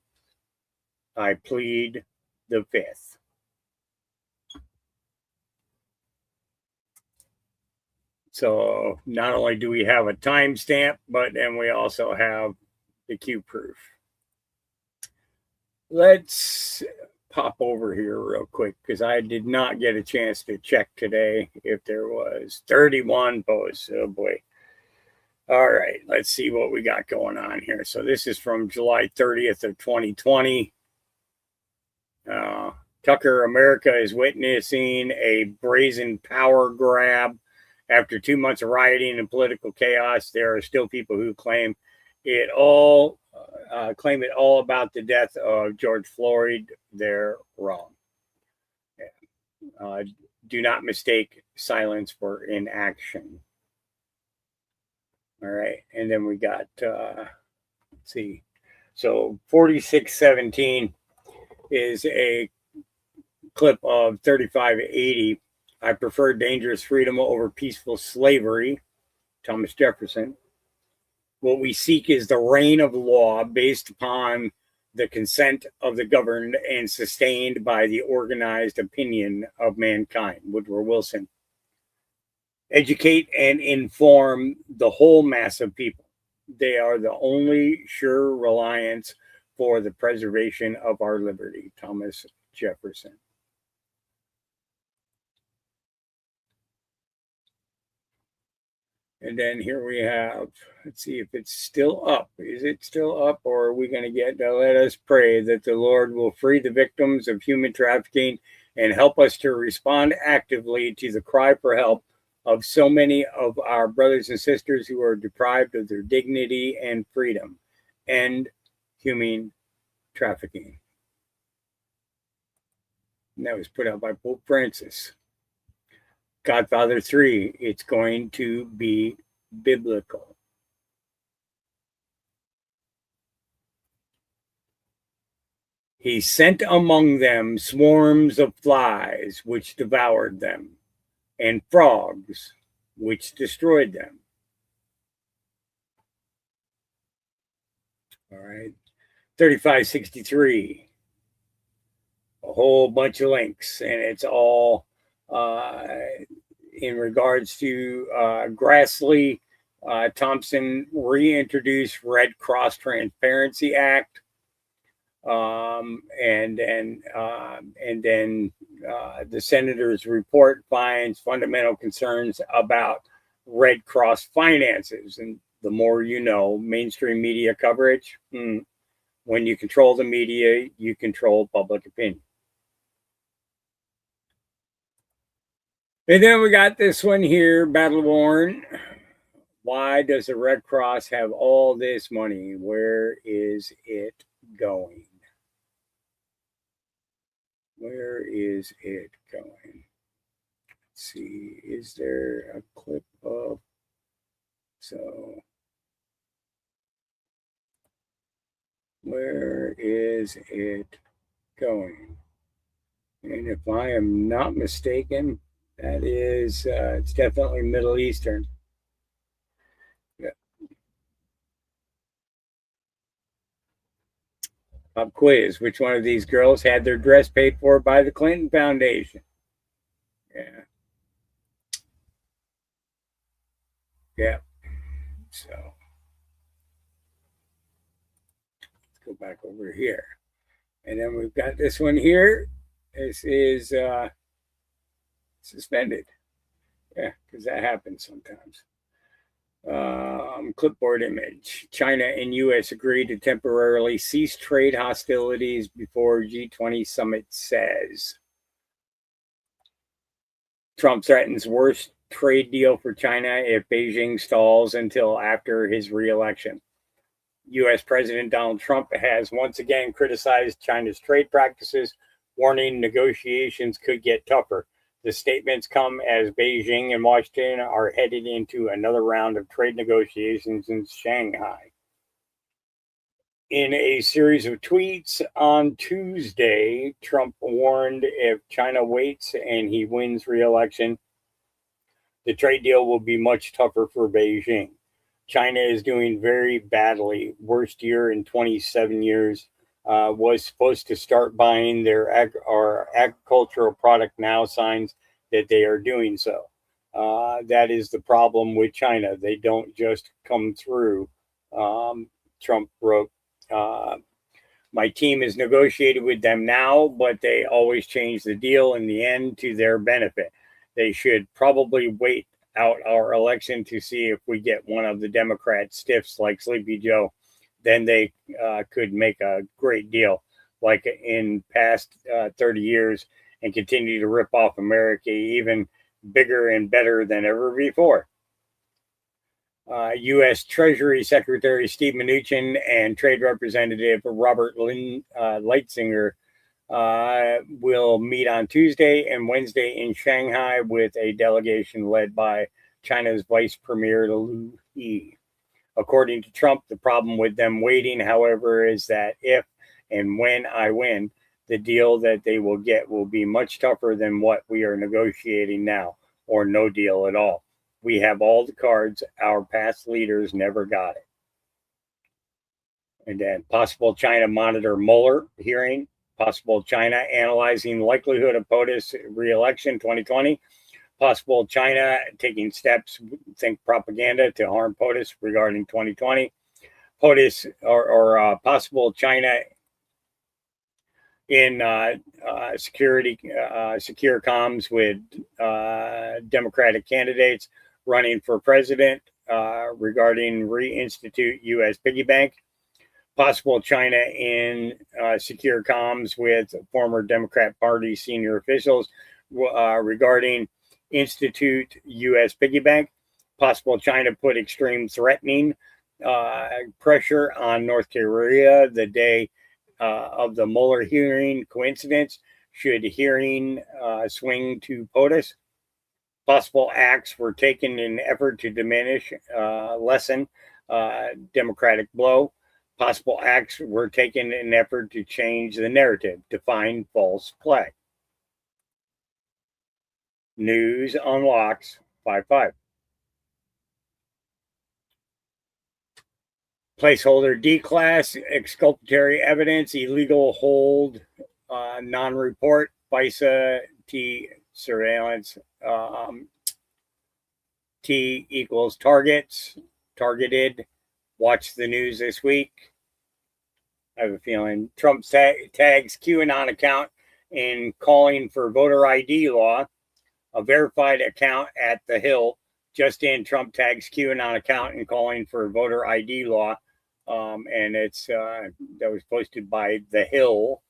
I plead the fifth. So not only do we have a timestamp, but then we also have the Q proof. Let's pop over here real quick because I did not get a chance to check today if there was 31 posts. Oh boy. All right, let's see what we got going on here. So this is from July 30th of 2020. Tucker, America is witnessing a brazen power grab. After 2 months of rioting and political chaos, there are still people who claim it all about the death of George Floyd. They're wrong. Do not mistake silence for inaction. All right, and then we got let's see. So 4617 is a clip of 3580. I prefer dangerous freedom over peaceful slavery. Thomas Jefferson. What we seek is the reign of law based upon the consent of the governed and sustained by the organized opinion of mankind. Woodrow Wilson. Educate and inform the whole mass of people. They are the only sure reliance for the preservation of our liberty. Thomas Jefferson. And then here we have, let's see if it's still up. Is it still up, or are we going to get to let us pray that the Lord will free the victims of human trafficking and help us to respond actively to the cry for help of so many of our brothers and sisters who are deprived of their dignity and freedom. End human trafficking. And that was put out by Pope Francis. Godfather 3, it's going to be biblical. He sent among them swarms of flies, which devoured them, and frogs, which destroyed them. All right. 3563. A whole bunch of links, and it's all in regards to Grassley. Thompson reintroduced Red Cross Transparency Act, and then the senator's report finds fundamental concerns about Red Cross finances. And the more you know, mainstream media coverage. When you control the media, you control public opinion. And then we got this one here, Battle Worn. Why does the Red Cross have all this money? Where is it going? Where is it going? Let's see, is there a clip of, so where is it going? And if I am not mistaken, that is, it's definitely Middle Eastern. Yeah. Pop quiz. Which one of these girls had their dress paid for by the Clinton Foundation? Yeah. Yeah. So let's go back over here. And then we've got this one here. This is suspended. Yeah, because that happens sometimes. Clipboard image. China and U.S. agreed to temporarily cease trade hostilities before G20 summit says. Trump threatens worst trade deal for China if Beijing stalls until after his re-election. U.S. President Donald Trump has once again criticized China's trade practices, warning negotiations could get tougher. The statements come as Beijing and Washington are headed into another round of trade negotiations in Shanghai. In a series of tweets on Tuesday, Trump warned if China waits and he wins re-election, the trade deal will be much tougher for Beijing. China is doing very badly. Worst year in 27 years. Was supposed to start buying their agricultural product now, signs that they are doing so. That is the problem with China. They don't just come through. Trump wrote, my team is negotiated with them now, but they always change the deal in the end to their benefit. They should probably wait out our election to see if we get one of the Democrat stiffs like Sleepy Joe. Then they could make a great deal like in past 30 years and continue to rip off America even bigger and better than ever before. U.S. Treasury Secretary Steve Mnuchin and Trade Representative Robert Lighthizer will meet on Tuesday and Wednesday in Shanghai with a delegation led by China's Vice Premier Liu He. According to Trump, the problem with them waiting, however, is that if and when I win, the deal that they will get will be much tougher than what we are negotiating now, or no deal at all. We have all the cards. Our past leaders never got it. And then possible China monitor Mueller hearing, possible China analyzing likelihood of POTUS re-election 2020, possible China taking steps, think propaganda to harm POTUS regarding 2020, POTUS or possible China in secure comms with Democratic candidates running for president regarding reinstitute U.S. piggy bank, possible China in secure comms with former Democrat Party senior officials regarding institute U.S. piggy bank, possible China put extreme threatening pressure on North Korea the day of the Mueller hearing. Coincidence? Should hearing swing to POTUS? Possible acts were taken in effort to diminish, lessen Democratic blow. Possible acts were taken in effort to change the narrative, define false flag. News unlocks 5-5. Placeholder D-class, exculpatory evidence, illegal hold, non-report, FISA, T surveillance, T equals targets, targeted. Watch the news this week. I have a feeling Trump tags QAnon account in calling for voter ID law. A verified account at the Hill. Just in, Trump tags QAnon account in calling for voter ID law. And it's that was posted by the Hill.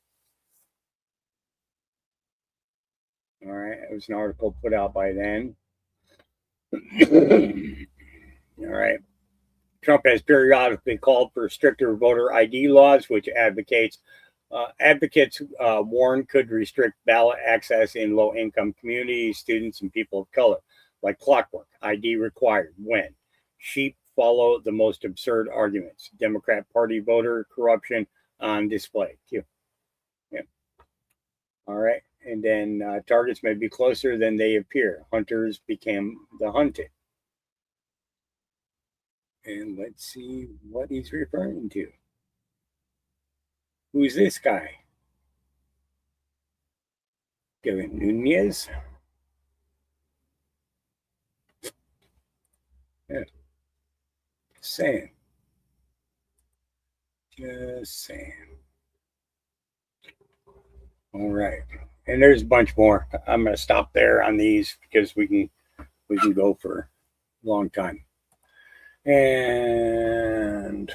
All right, it was an article put out by then. All right. Trump has periodically called for stricter voter ID laws, which advocates warn could restrict ballot access in low-income communities, students, and people of color. Like clockwork, ID required. When? Sheep follow the most absurd arguments. Democrat Party voter corruption on display. Q. Yeah. All right. And then targets may be closer than they appear. Hunters became the hunted. And let's see what he's referring to. Who's this guy? Kevin Nunez? Yeah. Saying. Just saying. All right. And there's a bunch more. I'm going to stop there on these because we can go for a long time. And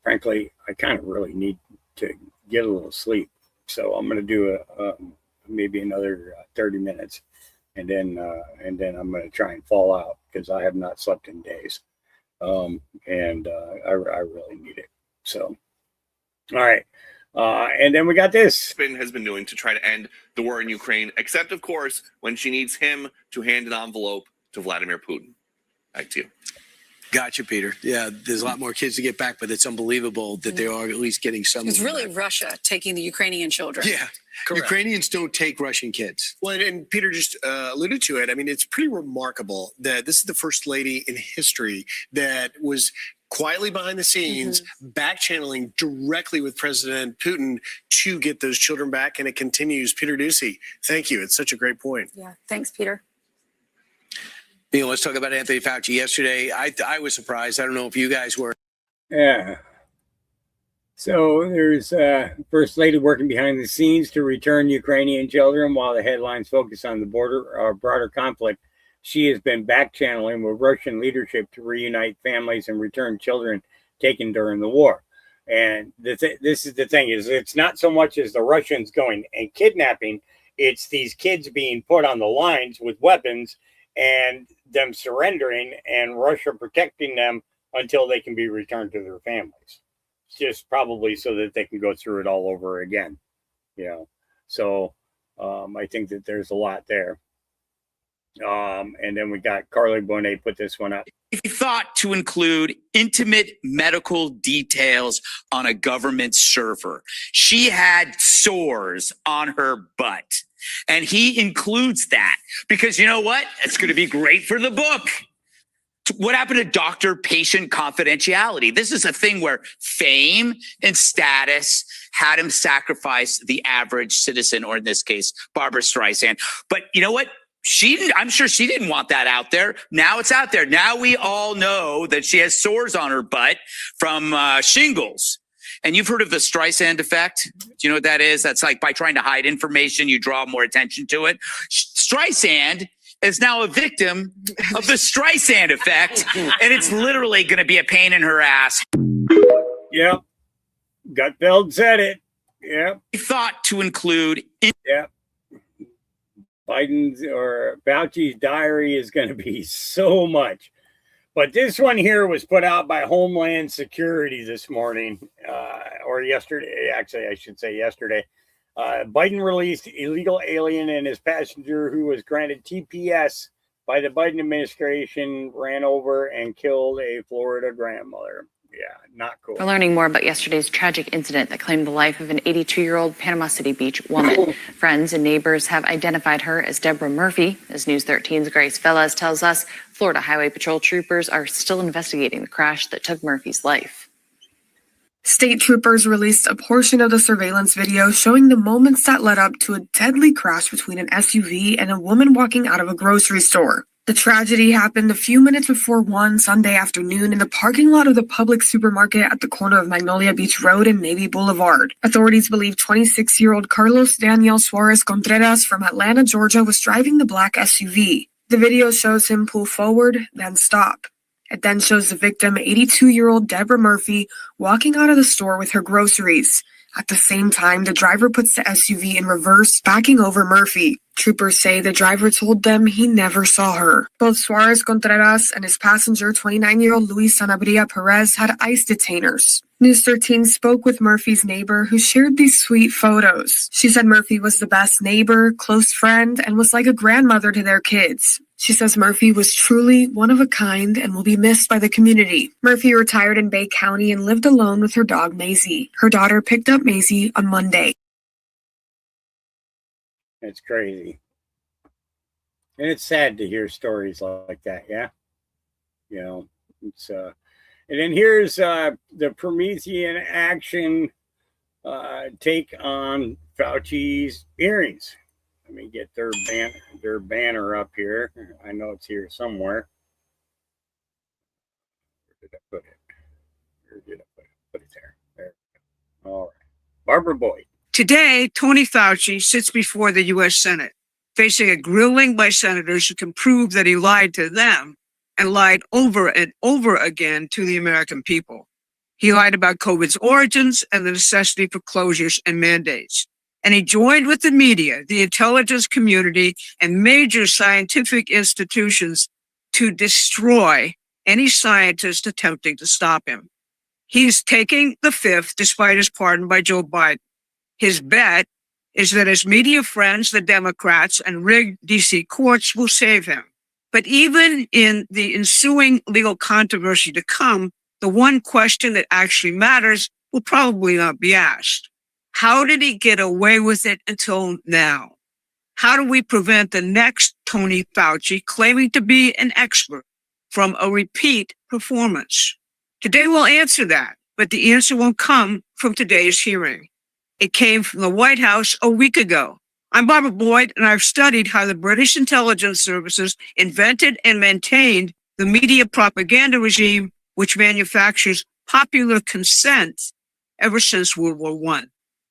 frankly, I kind of really need to get a little sleep. So I'm going to do maybe another 30 minutes. And then I'm going to try and fall out because I have not slept in days. And I really need it. So, all right. And then we got this. Spain has been doing to try to end the war in Ukraine, except, of course, when she needs him to hand an envelope to Vladimir Putin. Back to you. Gotcha, Peter. Yeah, there's a lot more kids to get back, but it's unbelievable that they are at least getting some. It's really Russia taking the Ukrainian children. Yeah, correct. Ukrainians don't take Russian kids. Well, and Peter just alluded to it. I mean, it's pretty remarkable that this is the first lady in history that was quietly behind the scenes, back channeling directly with President Putin to get those children back. And it continues. Peter Ducey, thank you. It's such a great point. Yeah. Thanks, Peter. You know, let's talk about Anthony Fauci. Yesterday, I was surprised. I don't know if you guys were. Yeah. So there's First Lady working behind the scenes to return Ukrainian children while the headlines focus on the broader conflict. She has been back channeling with Russian leadership to reunite families and return children taken during the war. And this is the thing, is it's not so much as the Russians going and kidnapping, it's these kids being put on the lines with weapons and them surrendering and Russia protecting them until they can be returned to their families. Just probably so that they can go through it all over again. You know, so I think that there's a lot there. And then we got Carly Bonet put this one up. He thought to include intimate medical details on a government server. She had sores on her butt. And he includes that because you know what? It's going to be great for the book. What happened to doctor-patient confidentiality? This is a thing where fame and status had him sacrifice the average citizen, or in this case, Barbara Streisand. But you know what? I'm sure she didn't want that out there. Now it's out there. Now we all know that she has sores on her butt from shingles. And you've heard of the Streisand effect. Do you know what that is? That's like by trying to hide information, you draw more attention to it. Streisand is now a victim of the Streisand effect. And it's literally going to be a pain in her ass. Yep. Gutfeld said it. Yep. He thought to include. Yep. Biden's or Fauci's diary is going to be so much. But this one here was put out by Homeland Security this morning, or yesterday. Actually, I should say yesterday. Biden released illegal alien and his passenger who was granted TPS by the Biden administration ran over and killed a Florida grandmother. Yeah, not cool. We're learning more about yesterday's tragic incident that claimed the life of an 82-year-old Panama City Beach woman. Friends and neighbors have identified her as Deborah Murphy. As News 13's Grace Velez tells us, Florida Highway Patrol troopers are still investigating the crash that took Murphy's life. State troopers released a portion of the surveillance video showing the moments that led up to a deadly crash between an SUV and a woman walking out of a grocery store. The tragedy happened a few minutes before 1 Sunday afternoon in the parking lot of the public supermarket at the corner of Magnolia Beach Road and Navy Boulevard. Authorities believe 26-year-old Carlos Daniel Suarez Contreras from Atlanta, Georgia was driving the black SUV. The video shows him pull forward, then stop. It then shows the victim, 82-year-old Deborah Murphy, walking out of the store with her groceries. At the same time, the driver puts the SUV in reverse, backing over Murphy. Troopers say the driver told them he never saw her. Both Suarez Contreras and his passenger, 29-year-old Luis Sanabria Perez, had ICE detainers. News 13 spoke with Murphy's neighbor, who shared these sweet photos. She said Murphy was the best neighbor, close friend, and was like a grandmother to their kids. She says Murphy was truly one of a kind and will be missed by the community. Murphy retired in Bay County and lived alone with her dog, Maisie. Her daughter picked up Maisie on Monday. It's crazy. And it's sad to hear stories like that, yeah? You know, it's and then here's the Promethean Action take on Fauci's hearings. Let me get their banner up here. I know it's here somewhere. Where did I put it? Where did I put it there? There. All right. Barbara Boyd. Today, Tony Fauci sits before the U.S. Senate, facing a grilling by senators who can prove that he lied to them and lied over and over again to the American people. He lied about COVID's origins and the necessity for closures and mandates. And he joined with the media, the intelligence community, and major scientific institutions to destroy any scientist attempting to stop him. He's taking the fifth despite his pardon by Joe Biden. His bet is that his media friends, the Democrats, and rigged DC courts will save him. But even in the ensuing legal controversy to come, the one question that actually matters will probably not be asked. How did he get away with it until now? How do we prevent the next Tony Fauci claiming to be an expert from a repeat performance? Today we'll answer that, but the answer won't come from today's hearing. It came from the White House a week ago. I'm Barbara Boyd, and I've studied how the British intelligence services invented and maintained the media propaganda regime which manufactures popular consent ever since World War I.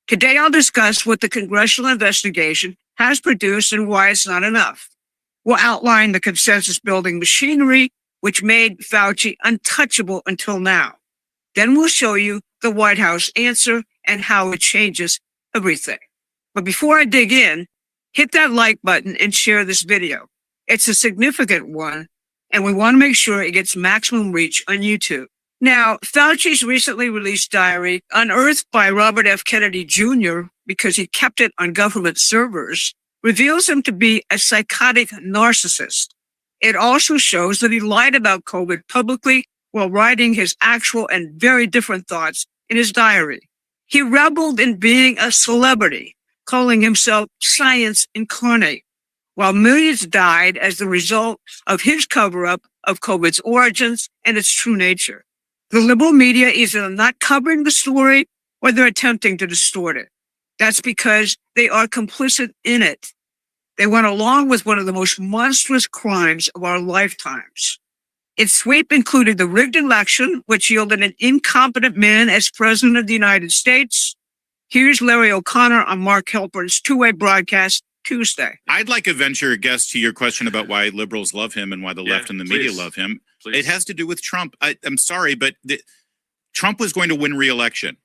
Today, I'll discuss what the congressional investigation has produced and why it's not enough. We'll outline the consensus-building machinery which made Fauci untouchable until now. Then we'll show you the White House answer and how it changes everything. But before I dig in, hit that like button and share this video. It's a significant one, and we want to make sure it gets maximum reach on YouTube. Now, Fauci's recently released diary, unearthed by Robert F. Kennedy Jr. because he kept it on government servers, reveals him to be a psychotic narcissist. It also shows that he lied about COVID publicly while writing his actual and very different thoughts in his diary. He reveled in being a celebrity, calling himself science incarnate, while millions died as the result of his cover-up of COVID's origins and its true nature. The liberal media is either not covering the story or they're attempting to distort it. That's because they are complicit in it. They went along with one of the most monstrous crimes of our lifetimes. Its sweep included the rigged election, which yielded an incompetent man as president of the United States. Here's Larry O'Connor on Mark Halpern's two-way broadcast Tuesday. I'd like to venture a guess to your question about why liberals love him and why the left and the media love him. It has to do with Trump. I'm sorry, but Trump was going to win re-election.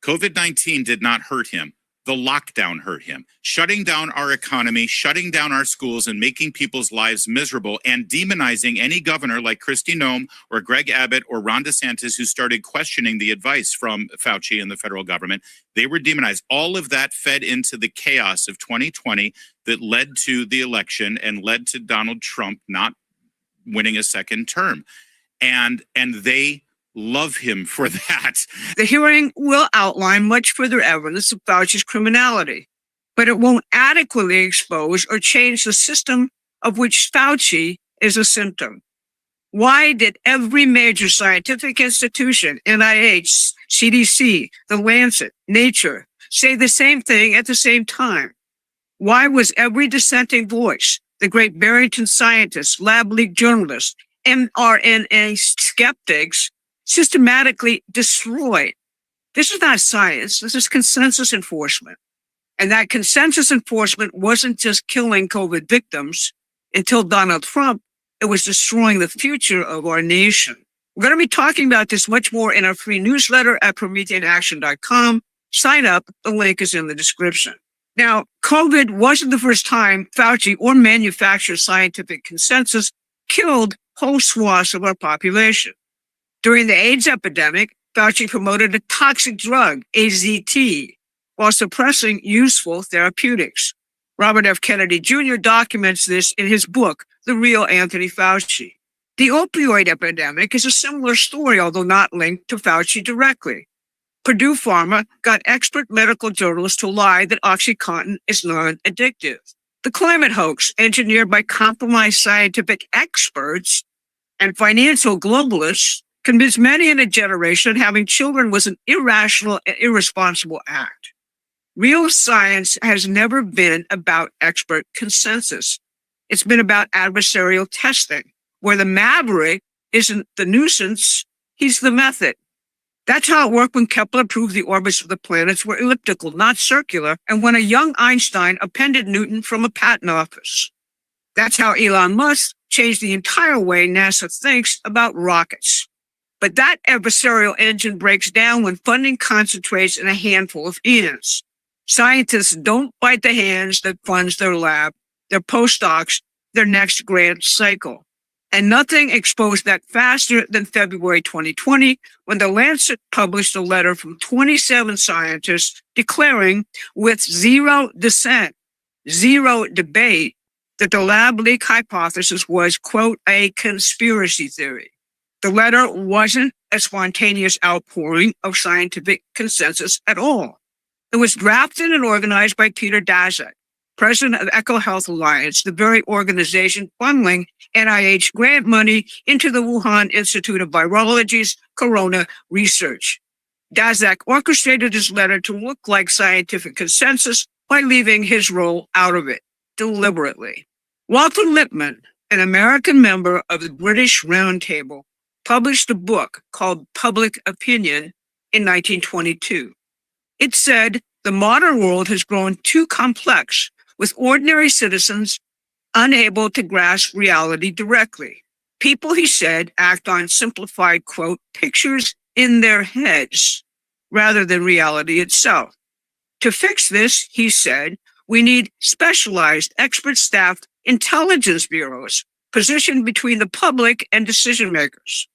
COVID-19 did not hurt him. The lockdown hurt him. Shutting down our economy, shutting down our schools, and making people's lives miserable, and demonizing any governor like Kristi Noem or Greg Abbott or Ron DeSantis who started questioning the advice from Fauci and the federal government. They were demonized. All of that fed into the chaos of 2020 that led to the election and led to Donald Trump not winning a second term. And they love him for that. The hearing will outline much further evidence of Fauci's criminality, but it won't adequately expose or change the system of which Fauci is a symptom. Why did every major scientific institution, NIH, CDC, The Lancet, Nature, say the same thing at the same time? Why was every dissenting voice, the great Barrington scientists, lab leak journalists, mRNA skeptics, systematically destroyed? This is not science. This is consensus enforcement. And that consensus enforcement wasn't just killing COVID victims until Donald Trump. It was destroying the future of our nation. We're going to be talking about this much more in our free newsletter at PrometheanAction.com. Sign up. The link is in the description. Now, COVID wasn't the first time Fauci or manufactured scientific consensus killed whole swaths of our population. During the AIDS epidemic, Fauci promoted a toxic drug, AZT, while suppressing useful therapeutics. Robert F. Kennedy Jr. documents this in his book, The Real Anthony Fauci. The opioid epidemic is a similar story, although not linked to Fauci directly. Purdue Pharma got expert medical journalists to lie that OxyContin is non-addictive. The climate hoax, engineered by compromised scientific experts and financial globalists, convinced many in a generation that having children was an irrational and irresponsible act. Real science has never been about expert consensus. It's been about adversarial testing, where the maverick isn't the nuisance, he's the method. That's how it worked when Kepler proved the orbits of the planets were elliptical, not circular, and when a young Einstein appended Newton from a patent office. That's how Elon Musk change the entire way NASA thinks about rockets. But that adversarial engine breaks down when funding concentrates in a handful of hands. Scientists don't bite the hands that funds their lab, their postdocs, their next grant cycle. And nothing exposed that faster than February 2020, when The Lancet published a letter from 27 scientists declaring, with zero dissent, zero debate, that the lab leak hypothesis was, quote, a conspiracy theory. The letter wasn't a spontaneous outpouring of scientific consensus at all. It was drafted and organized by Peter Daszak, president of EcoHealth Alliance, the very organization funneling NIH grant money into the Wuhan Institute of Virology's corona research. Daszak orchestrated his letter to look like scientific consensus by leaving his role out of it, deliberately. Walter Lippmann, an American member of the British Round Table, published a book called Public Opinion in 1922. It said the modern world has grown too complex, with ordinary citizens unable to grasp reality directly. People, he said, act on simplified, quote, pictures in their heads rather than reality itself. To fix this, he said, we need specialized, expert-staffed intelligence bureaus positioned between the public and decision makers.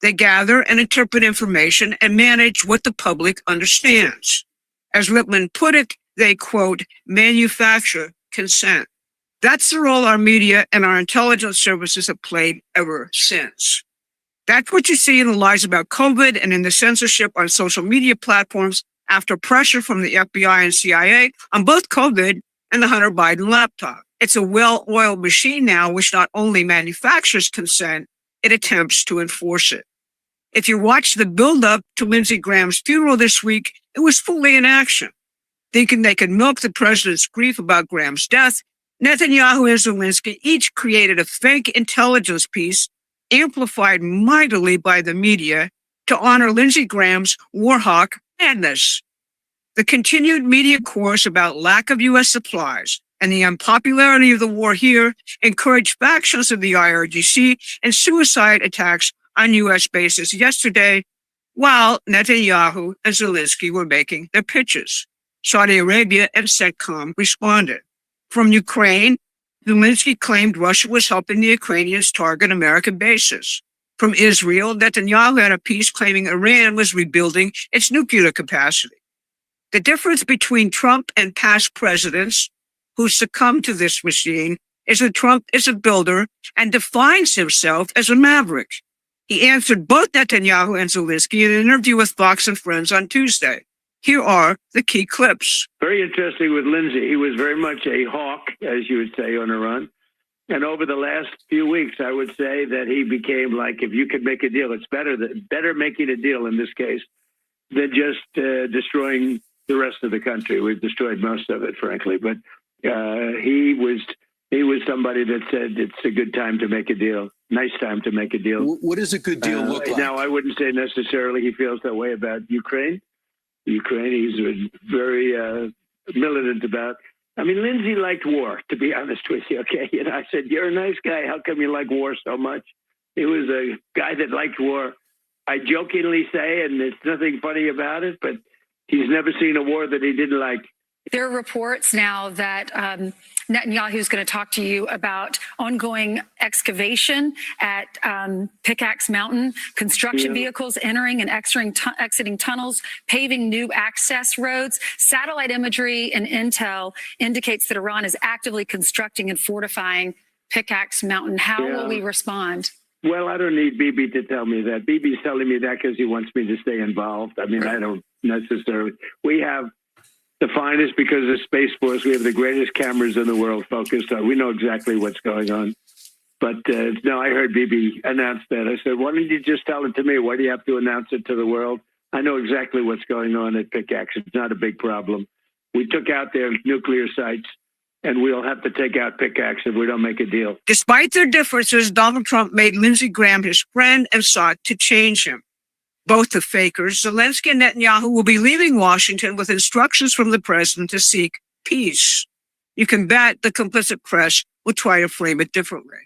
They gather and interpret information and manage what the public understands. As Lippmann put it, they, quote, manufacture consent. That's the role our media and our intelligence services have played ever since. That's what you see in the lies about COVID and in the censorship on social media platforms after pressure from the FBI and CIA on both COVID and the Hunter Biden laptop. It's a well-oiled machine now which not only manufactures consent, it attempts to enforce it. If you watch the build-up to Lindsey Graham's funeral this week, it was fully in action. Thinking they could milk the president's grief about Graham's death, Netanyahu and Zelensky each created a fake intelligence piece, amplified mightily by the media, to honor Lindsey Graham's war hawk madness. The continued media course about lack of U.S. supplies and the unpopularity of the war here encouraged factions of the IRGC and suicide attacks on U.S. bases yesterday, while Netanyahu and Zelensky were making their pitches. Saudi Arabia and CENTCOM responded. From Ukraine, Zelensky claimed Russia was helping the Ukrainians target American bases. From Israel, Netanyahu had a piece claiming Iran was rebuilding its nuclear capacity. The difference between Trump and past presidents who succumbed to this machine is that Trump is a builder and defines himself as a maverick. He answered both Netanyahu and Zelensky in an interview with Fox and Friends on Tuesday. Here are the key clips. Very interesting with Lindsey. He was very much a hawk, as you would say, on Iran. And over the last few weeks, I would say that he became like, if you could make a deal, it's better making a deal in this case than just destroying the rest of the country. We've destroyed most of it, frankly. But he was somebody that said it's a good time to make a deal. Nice time to make a deal. What does a good deal look like? Now, I wouldn't say necessarily he feels that way about Ukraine. He's very militant about. I mean, Lindsey liked war, to be honest with you. Okay, I said, you're a nice guy. How come you like war so much? He was a guy that liked war. I jokingly say, and there's nothing funny about it, but he's never seen a war that he didn't like. There are reports now that Netanyahu is going to talk to you about ongoing excavation at Pickaxe Mountain, construction vehicles entering and exiting tunnels, paving new access roads. Satellite imagery and intel indicates that Iran is actively constructing and fortifying Pickaxe Mountain. How will we respond? Well, I don't need Bibi to tell me that. Bibi's telling me that because he wants me to stay involved. I mean, I don't necessarily. We have the finest, because of Space Force, we have the greatest cameras in the world focused on. We know exactly what's going on. But no, I heard Bibi announce that. I said, why don't you just tell it to me? Why do you have to announce it to the world? I know exactly what's going on at Pickaxe. It's not a big problem. We took out their nuclear sites, and we'll have to take out Pickaxe if we don't make a deal. Despite their differences, Donald Trump made Lindsey Graham his friend and sought to change him. Both the fakers, Zelensky and Netanyahu, will be leaving Washington with instructions from the president to seek peace. You can bet the complicit press will try to frame it differently.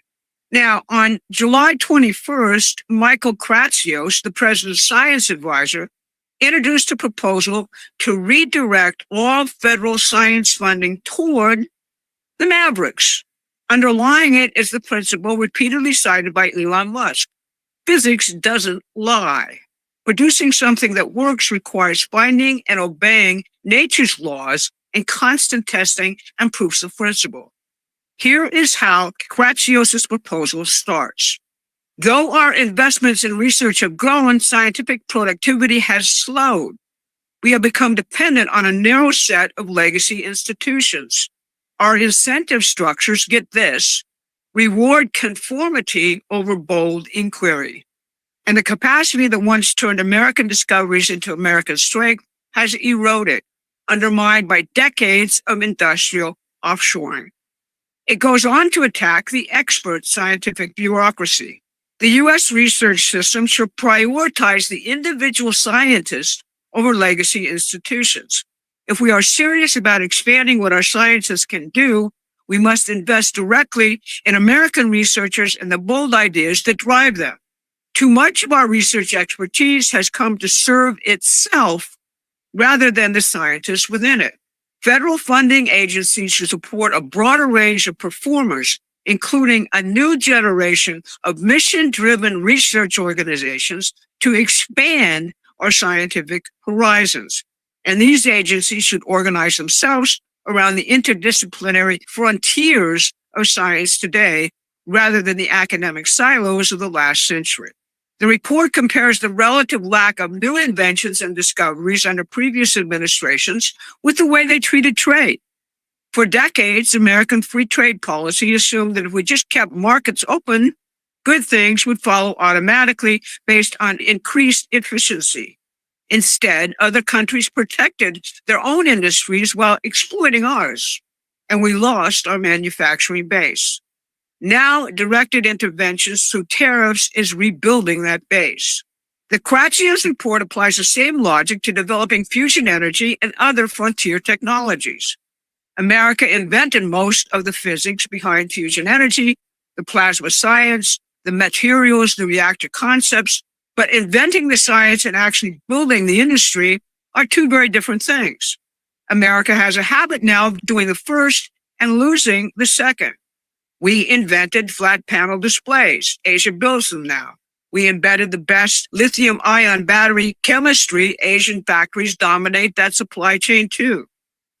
Now, on July 21st, Michael Kratsios, the president's science advisor, introduced a proposal to redirect all federal science funding toward the Mavericks. Underlying it is the principle repeatedly cited by Elon Musk. Physics doesn't lie. Producing something that works requires finding and obeying nature's laws and constant testing and proofs of principle. Here is how Kratsios' proposal starts. Though our investments in research have grown, scientific productivity has slowed. We have become dependent on a narrow set of legacy institutions. Our incentive structures, get this, reward conformity over bold inquiry. And the capacity that once turned American discoveries into American strength has eroded, undermined by decades of industrial offshoring. It goes on to attack the expert scientific bureaucracy. The U.S. research system should prioritize the individual scientist over legacy institutions. If we are serious about expanding what our scientists can do, we must invest directly in American researchers and the bold ideas that drive them. Too much of our research expertise has come to serve itself rather than the scientists within it. Federal funding agencies should support a broader range of performers, including a new generation of mission-driven research organizations to expand our scientific horizons. And these agencies should organize themselves around the interdisciplinary frontiers of science today, rather than the academic silos of the last century. The report compares the relative lack of new inventions and discoveries under previous administrations with the way they treated trade. For decades, American free trade policy assumed that if we just kept markets open, good things would follow automatically based on increased efficiency. Instead, other countries protected their own industries while exploiting ours, and we lost our manufacturing base. Now, directed interventions through tariffs is rebuilding that base. The Kratsios report applies the same logic to developing fusion energy and other frontier technologies. America invented most of the physics behind fusion energy, the plasma science, the materials, the reactor concepts, but inventing the science and actually building the industry are two very different things. America has a habit now of doing the first and losing the second. We invented flat panel displays. Asia builds them now. We embedded the best lithium-ion battery chemistry. Asian factories dominate that supply chain too.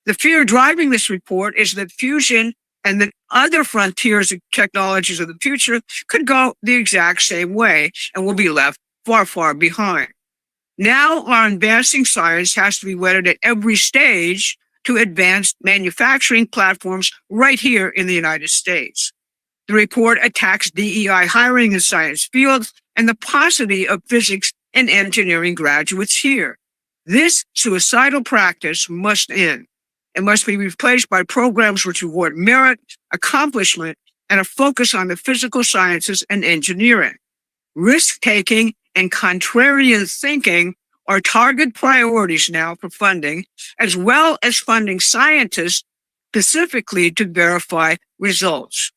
The fear driving this report is that fusion and the other frontiers of technologies of the future could go the exact same way and will be left far, far behind. Now our advancing science has to be wedded at every stage to advanced manufacturing platforms right here in the United States. The report attacks DEI hiring in science fields and the paucity of physics and engineering graduates here. This suicidal practice must end. It must be replaced by programs which reward merit, accomplishment, and a focus on the physical sciences and engineering. Risk-taking and contrarian thinking are target priorities now for funding, as well as funding scientists specifically to verify results.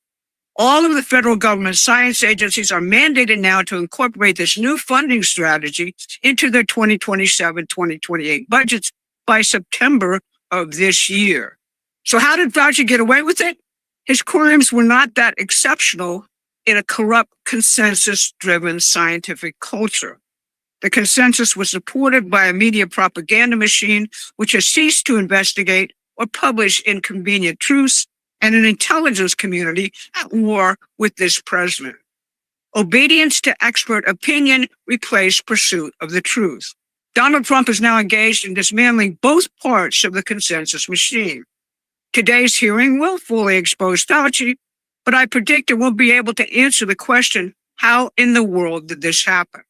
All of the federal government science agencies are mandated now to incorporate this new funding strategy into their 2027-2028 budgets by September of this year. So how did Fauci get away with it? His crimes were not that exceptional in a corrupt, consensus-driven scientific culture. The consensus was supported by a media propaganda machine which has ceased to investigate or publish inconvenient truths, and an intelligence community at war with this president. Obedience to expert opinion replaced pursuit of the truth. Donald Trump is now engaged in dismantling both parts of the consensus machine. Today's hearing will fully expose Fauci, but I predict it won't be able to answer the question, how in the world did this happen?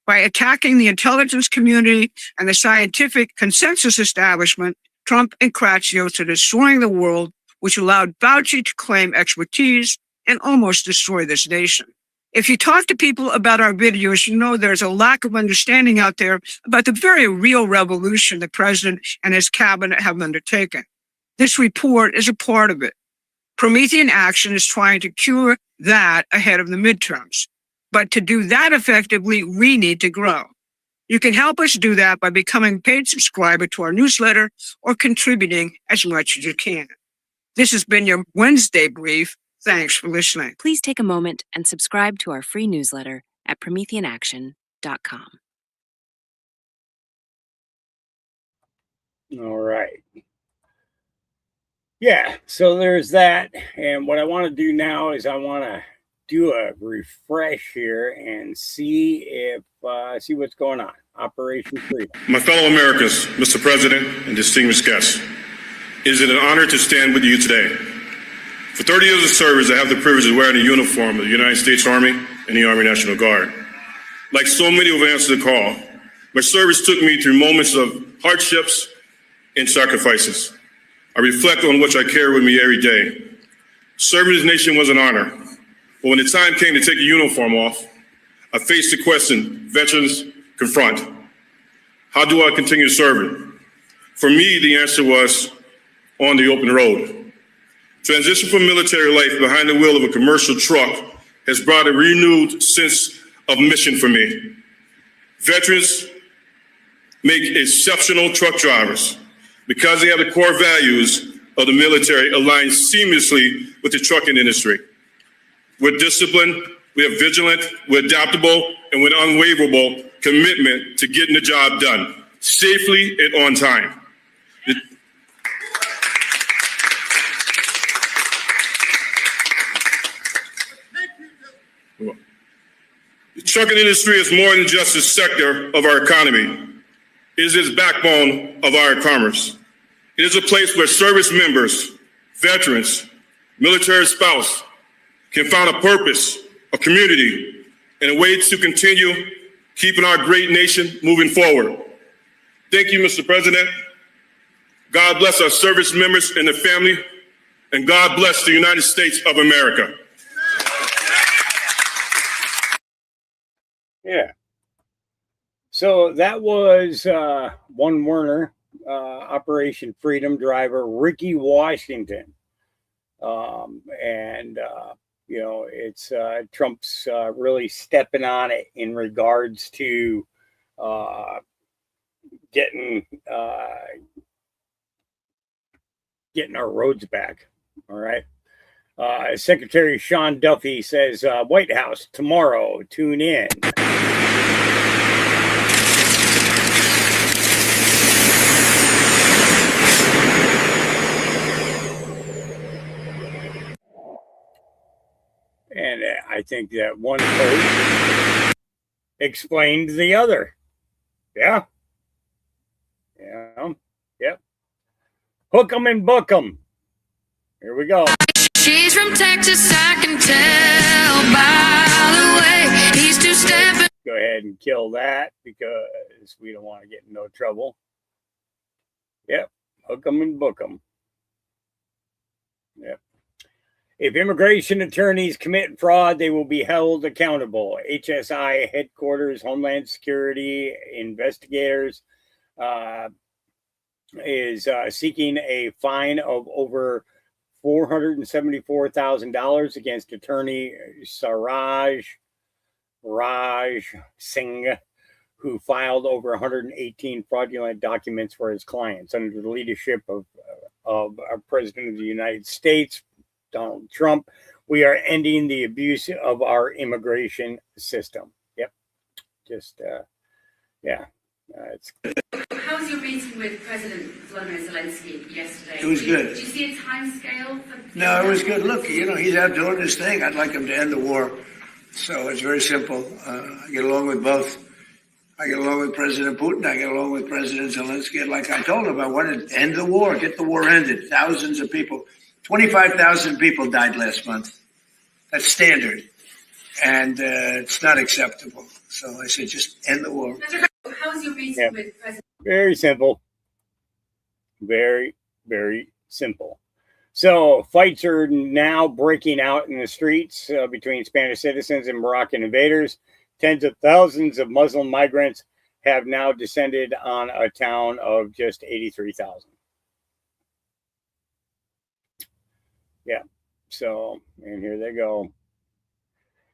By attacking the intelligence community and the scientific consensus establishment, Trump and Kratsios are destroying the world, which allowed Fauci to claim expertise and almost destroy this nation. If you talk to people about our videos, you know there's a lack of understanding out there about the very real revolution the president and his cabinet have undertaken. This report is a part of it. Promethean Action is trying to cure that ahead of the midterms. But to do that effectively, we need to grow. You can help us do that by becoming a paid subscriber to our newsletter or contributing as much as you can. This has been your Wednesday brief. Thanks for listening. Please take a moment and subscribe to our free newsletter at prometheanaction.com. All right. Yeah, so there's that. And what I want to do now is I want to do a refresh here and see if see what's going on. Operation Freedom. My fellow Americans, Mr. President, and distinguished guests, it is an honor to stand with you today. For 30 years of service, I have the privilege of wearing the uniform of the United States Army and the Army National Guard. Like so many who have answered the call, my service took me through moments of hardships and sacrifices. I reflect on which I carry with me every day. Serving this nation was an honor, but when the time came to take the uniform off, I faced the question veterans confront. How do I continue serving? For me, the answer was on the open road. Transition from military life behind the wheel of a commercial truck has brought a renewed sense of mission for me. Veterans make exceptional truck drivers because they have the core values of the military aligned seamlessly with the trucking industry. We're disciplined, we're vigilant, we're adaptable, and with unwavering commitment to getting the job done safely and on time. The trucking industry is more than just a sector of our economy. It is its backbone of our commerce. It is a place where service members, veterans, military spouse can find a purpose, a community, and a way to continue keeping our great nation moving forward. Thank you, Mr. President. God bless our service members and their family, and God bless the United States of America. Yeah. So that was one Werner, Operation Freedom driver, Ricky Washington. You know, it's Trump's really stepping on it in regards to getting our roads back. All right. Secretary Sean Duffy says, White House tomorrow, tune in. And I think that one post explained the other. Yeah. Yeah. Yep. Hook 'em and book 'em. Here we go. She's from Texas, I can tell by the way he's two-stepping. Go ahead and kill that because we don't want to get in no trouble. Yep. Hook 'em and book 'em. Yep. If immigration attorneys commit fraud, they will be held accountable. HSI headquarters, Homeland Security investigators is seeking a fine of over $474,000 against attorney Raj Singh, who filed over 118 fraudulent documents for his clients under the leadership of our President of the United States, Donald Trump. We are ending the abuse of our immigration system. Yep. Just, yeah. How was your meeting with President Volodymyr Zelensky yesterday? It was good. Did you see a time scale? No, it was good. Look, you know, he's out doing his thing. I'd like him to end the war. So it's very simple. I get along with both. I get along with President Putin. I get along with President Zelensky. And like I told him, I wanted to end the war, get the war ended. Thousands of people, 25,000 people died last month. That's standard. And it's not acceptable. So I said, just end the war. How was your meeting with President? Very simple. Very, very simple. So fights are now breaking out in the streets between Spanish citizens and Moroccan invaders. Tens of thousands of Muslim migrants have now descended on a town of just 83,000. Yeah. So, and here they go.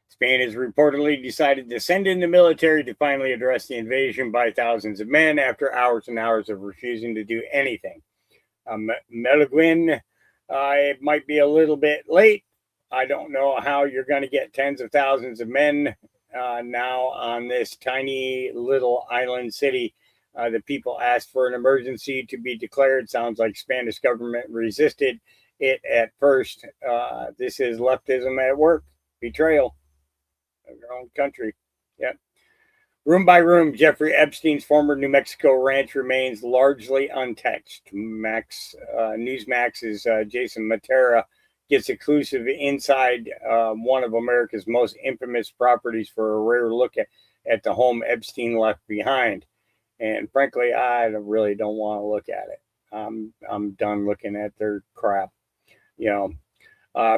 Spain has reportedly decided to send in the military to finally address the invasion by thousands of men after hours and hours of refusing to do anything. Meliguin, it might be a little bit late. I don't know how you're going to get tens of thousands of men now on this tiny little island city. The people asked for an emergency to be declared. Sounds like Spanish government resisted it at first. This is leftism at work. Betrayal of your own country. Yep. Room by room, Jeffrey Epstein's former New Mexico ranch remains largely untouched. Newsmax's Jason Matera gets exclusive inside one of America's most infamous properties for a rare look at the home Epstein left behind. And frankly, I really don't want to look at it. I'm done looking at their crap.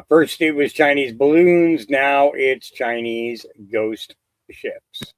First it was Chinese balloons. Now it's Chinese ghost ships.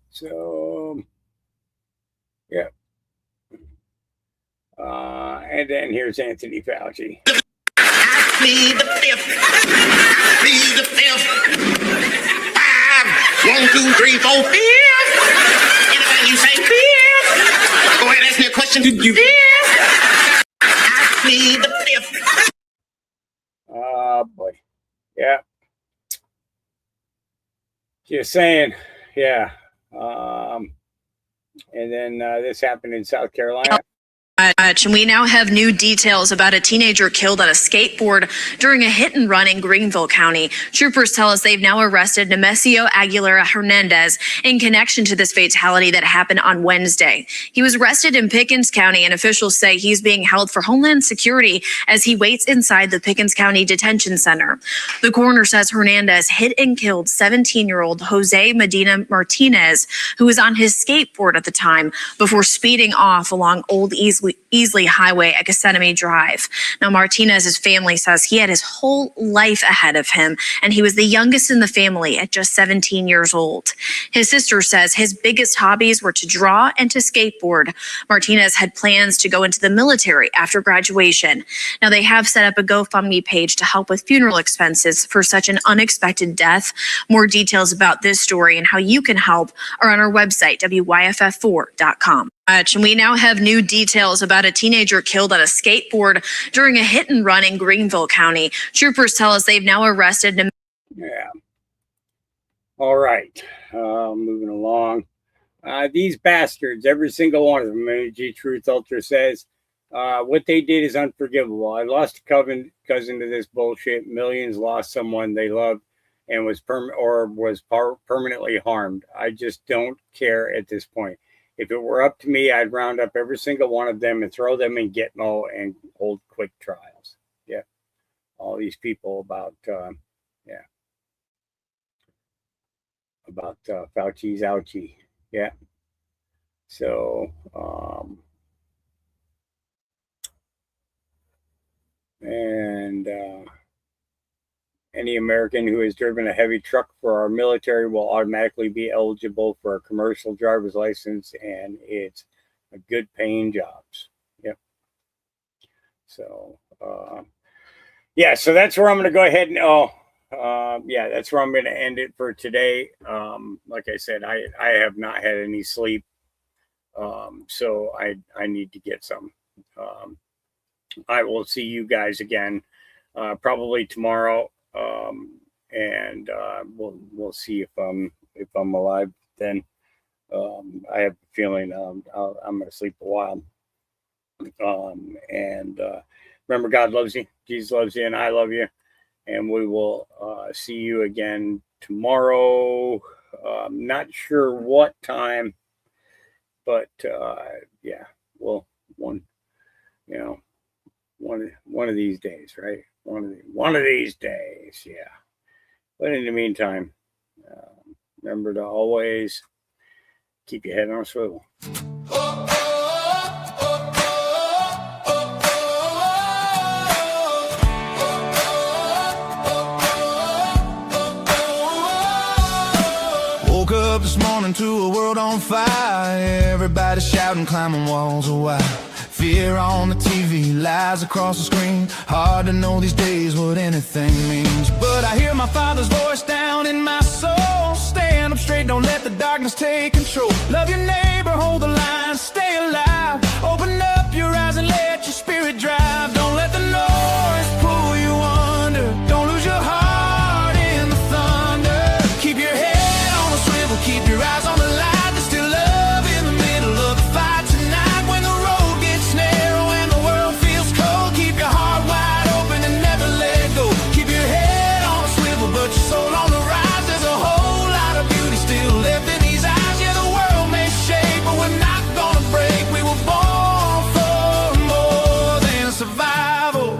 So, yeah. And then here's Anthony Fauci. I plead the fifth. I plead the fifth. 5, 1, 2, 3, 4, 5. Anything you say, fifth. Go ahead, ask me a question. Did you fifth? I plead the fifth. Boy. Yeah. Just saying. Yeah. And then this happened in South Carolina. We now have new details about a teenager killed on a skateboard during a hit and run in Greenville County. Troopers tell us they've now arrested Nemesio Aguilera Hernandez in connection to this fatality that happened on Wednesday. He was arrested in Pickens County, and officials say he's being held for Homeland Security as he waits inside the Pickens County Detention Center. The coroner says Hernandez hit and killed 17-year-old Jose Medina Martinez, who was on his skateboard at the time, before speeding off along Old Easley Highway at Gethsemane Drive. Now, Martinez's family says he had his whole life ahead of him, and he was the youngest in the family at just 17 years old. His sister says his biggest hobbies were to draw and to skateboard. Martinez had plans to go into the military after graduation. Now, they have set up a GoFundMe page to help with funeral expenses for such an unexpected death. More details about this story and how you can help are on our website, WYFF4.com. We now have new details about a teenager killed on a skateboard during a hit and run in Greenville County. Troopers tell us they've now arrested. Yeah. All right. Moving along. These bastards, every single one of them, Energy Truth Ultra says, what they did is unforgivable. I lost a cousin to this bullshit. Millions lost someone they loved and was permanently harmed. I just don't care at this point. If it were up to me, I'd round up every single one of them and throw them in Gitmo and hold quick trials. Yeah. All these people about Fauci's ouchie. Yeah. So, any American who has driven a heavy truck for our military will automatically be eligible for a commercial driver's license, and it's a good paying jobs. Yep. So, so that's where I'm going to go ahead and, that's where I'm going to end it for today. Like I said, I have not had any sleep. So I need to get some. I will see you guys again, probably tomorrow. And we'll see if I'm alive then. I have a feeling I'm going to sleep a while. Remember, God loves you, Jesus loves you, and I love you. And we will see you again tomorrow. Not sure what time, but yeah, well, one of these days, right? One of these days, yeah. But in the meantime, remember to always keep your head on a swivel. Woke up this morning to a world on fire. Everybody shouting, climbing walls of wire. Fear on the TV, lies across the screen. Hard to know these days what anything means. But I hear my Father's voice down in my soul. Stand up straight, don't let the darkness take control. Love your neighbor, hold the line, stay alive. Open up your eyes and let your spirit drive. Don't let the noise pull you under. Don't lose your heart in the thunder. Keep your head on a swivel, keep your eyes on the light. There's still love in the middle of the fight tonight. When the road gets narrow and the world feels cold, keep your heart wide open and never let go. Keep your head on a swivel, but your soul on the rise. There's a whole lot of beauty still left in these eyes. Yeah, the world may shake, but we're not gonna break. We were born for more than survival.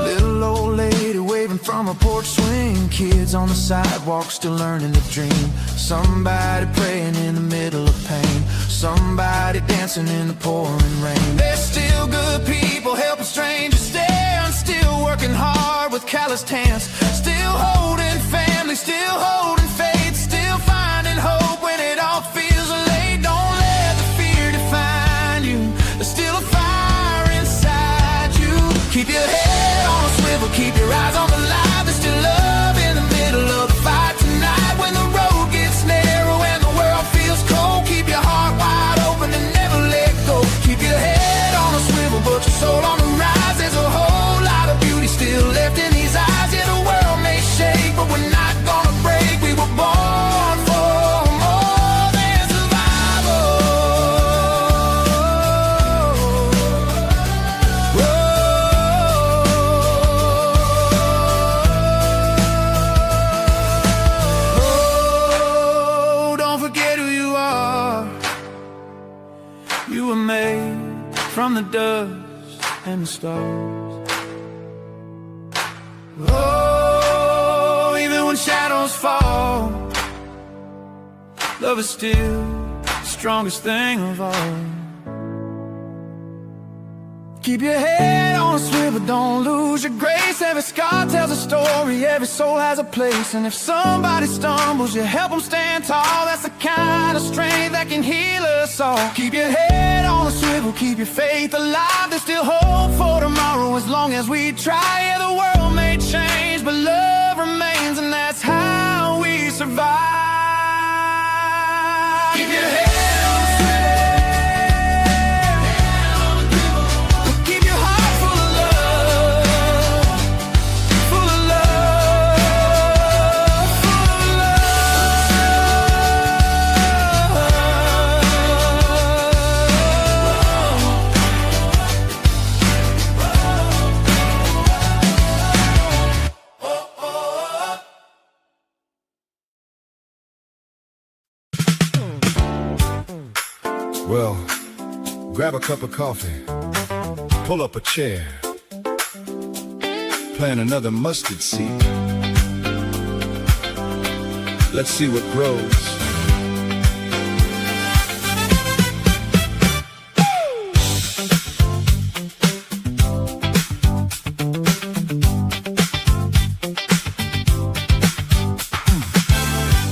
Little old lady waving from a porch swing. Kids on the sidewalk still learning to dream. Somebody praying in the middle of pain. Somebody dancing in the pouring rain. There's still good people helping strangers stand. Still working hard with calloused hands. Still holding family, still holding faith. Still finding hope when it all feels late. Don't let the fear define you. There's still a fire inside you. Keep your head on a swivel, keep your eyes on the light. There's still love in the middle of the fight tonight. When the road gets narrow and the world feels cold, keep your heart wide open and never let go. Keep your head on a swivel, but your soul on the rise. There's a whole lot of beauty still left in these eyes. Yeah, the world may shake, but we're not gonna break. We were born for more than survival. Oh, don't forget who you are. You were made from the dust and the stars. Oh, even when shadows fall, love is still the strongest thing of all. Keep your head on a swivel, don't lose your grace. Every scar tells a story, every soul has a place. And if somebody stumbles, you help them stand tall. That's the kind of strength that can heal us all. Keep your head on a swivel, keep your faith alive. There's still hope for tomorrow as long as we try. Yeah, the world may change, but love remains, and that's how we survive. Keep your head on a swivel. Keep your heart full of love, full of love, full of Well, grab a cup of coffee, pull up a chair, plant another mustard seed. Let's see what grows.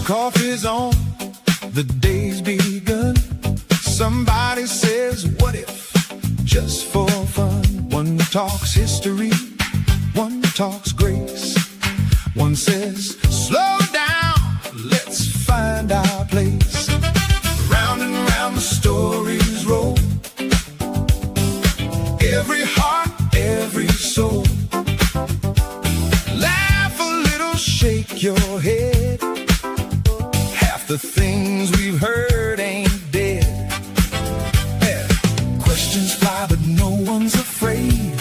Coffee's on, the day's begun. Somebody says, what if, just for fun? One talks history, one talks grace. One says, slow down, let's find our place. Round and round the stories roll. Every heart, every soul. Laugh a little, shake your head. Half the things we've heard ain't dead. Questions fly, but no one's afraid.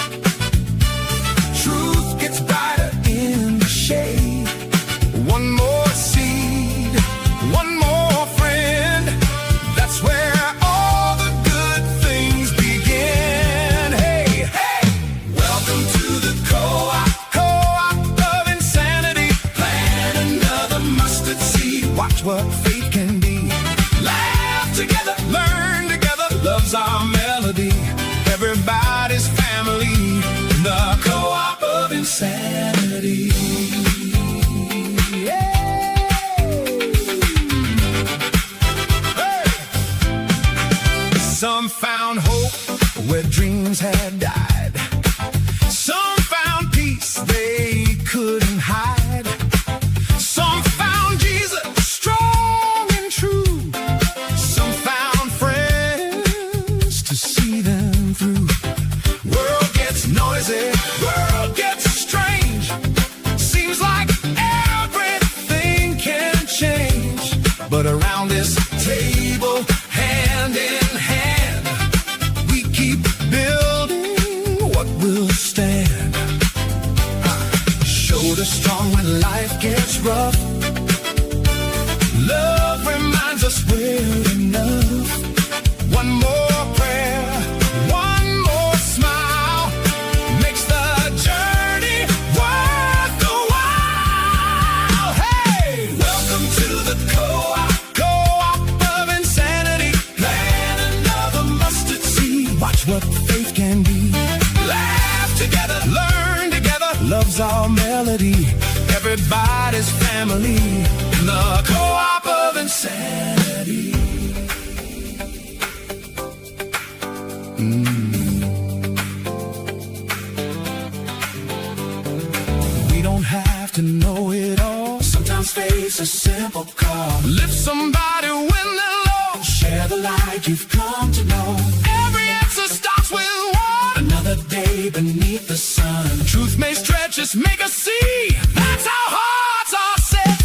Truth gets brighter in the shade. One more seed, one more friend. That's where all the good things begin. Hey, hey! Welcome to the co-op of insanity. Plant another mustard seed. Watch what faith can be. Laugh together, learn together. Love's our melody. Everybody's family. The co-op of insanity. Some found hope where dreams had died. Some found peace they couldn't hide. Some found Jesus strong and true. Some found friends to see them through. World gets noisy, world gets strange. Seems like everything can change. But around this table, hand in hand, we keep building what will stand. Shoulder strong when life gets rough. Love reminds us we're enough. One more prayer, one more smile, makes the journey worth the while. Hey! Welcome to the co-op of insanity. Plant another mustard seed. Watch what faith can be. Laugh together, learn together. Love's our melody. Everybody's family. The co-op of insanity. We don't have to know it all. Sometimes faith's a simple call. Lift somebody when they're low. Share the light you've come to know. Every answer starts with one. Another day beneath the sun. Truth may stretch us, make us see. That's how hearts are set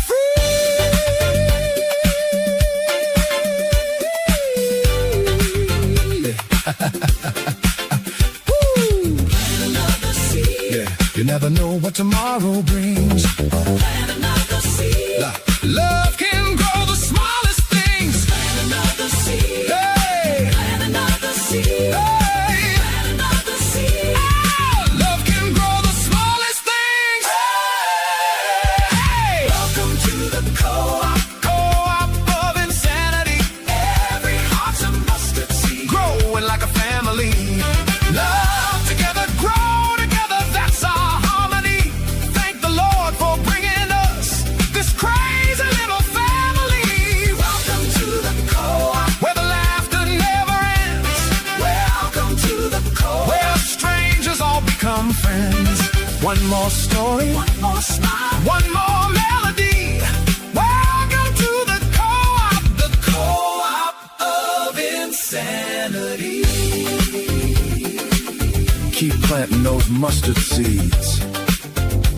You never know what tomorrow brings. Plant another seed. Love can grow the smallest things. Plant another seed. Hey. Plant another seed. Hey. Plant another seed. Oh, love can grow the smallest things. Hey. Welcome to the co-op of insanity. Every heart's a mustard seed. Growing like a family. Love together, grow together. That's our harmony. Thank the Lord for bringing us this crazy little family. Welcome to the co-op where the laughter never ends. Welcome to the co-op where strangers all become friends. One more story, one more smile, one more melody. Welcome to the co-op of insanity. Keep planting those mustard seeds.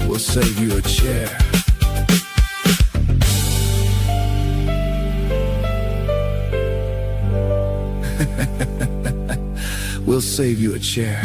We'll save you a chair. We'll save you a chair.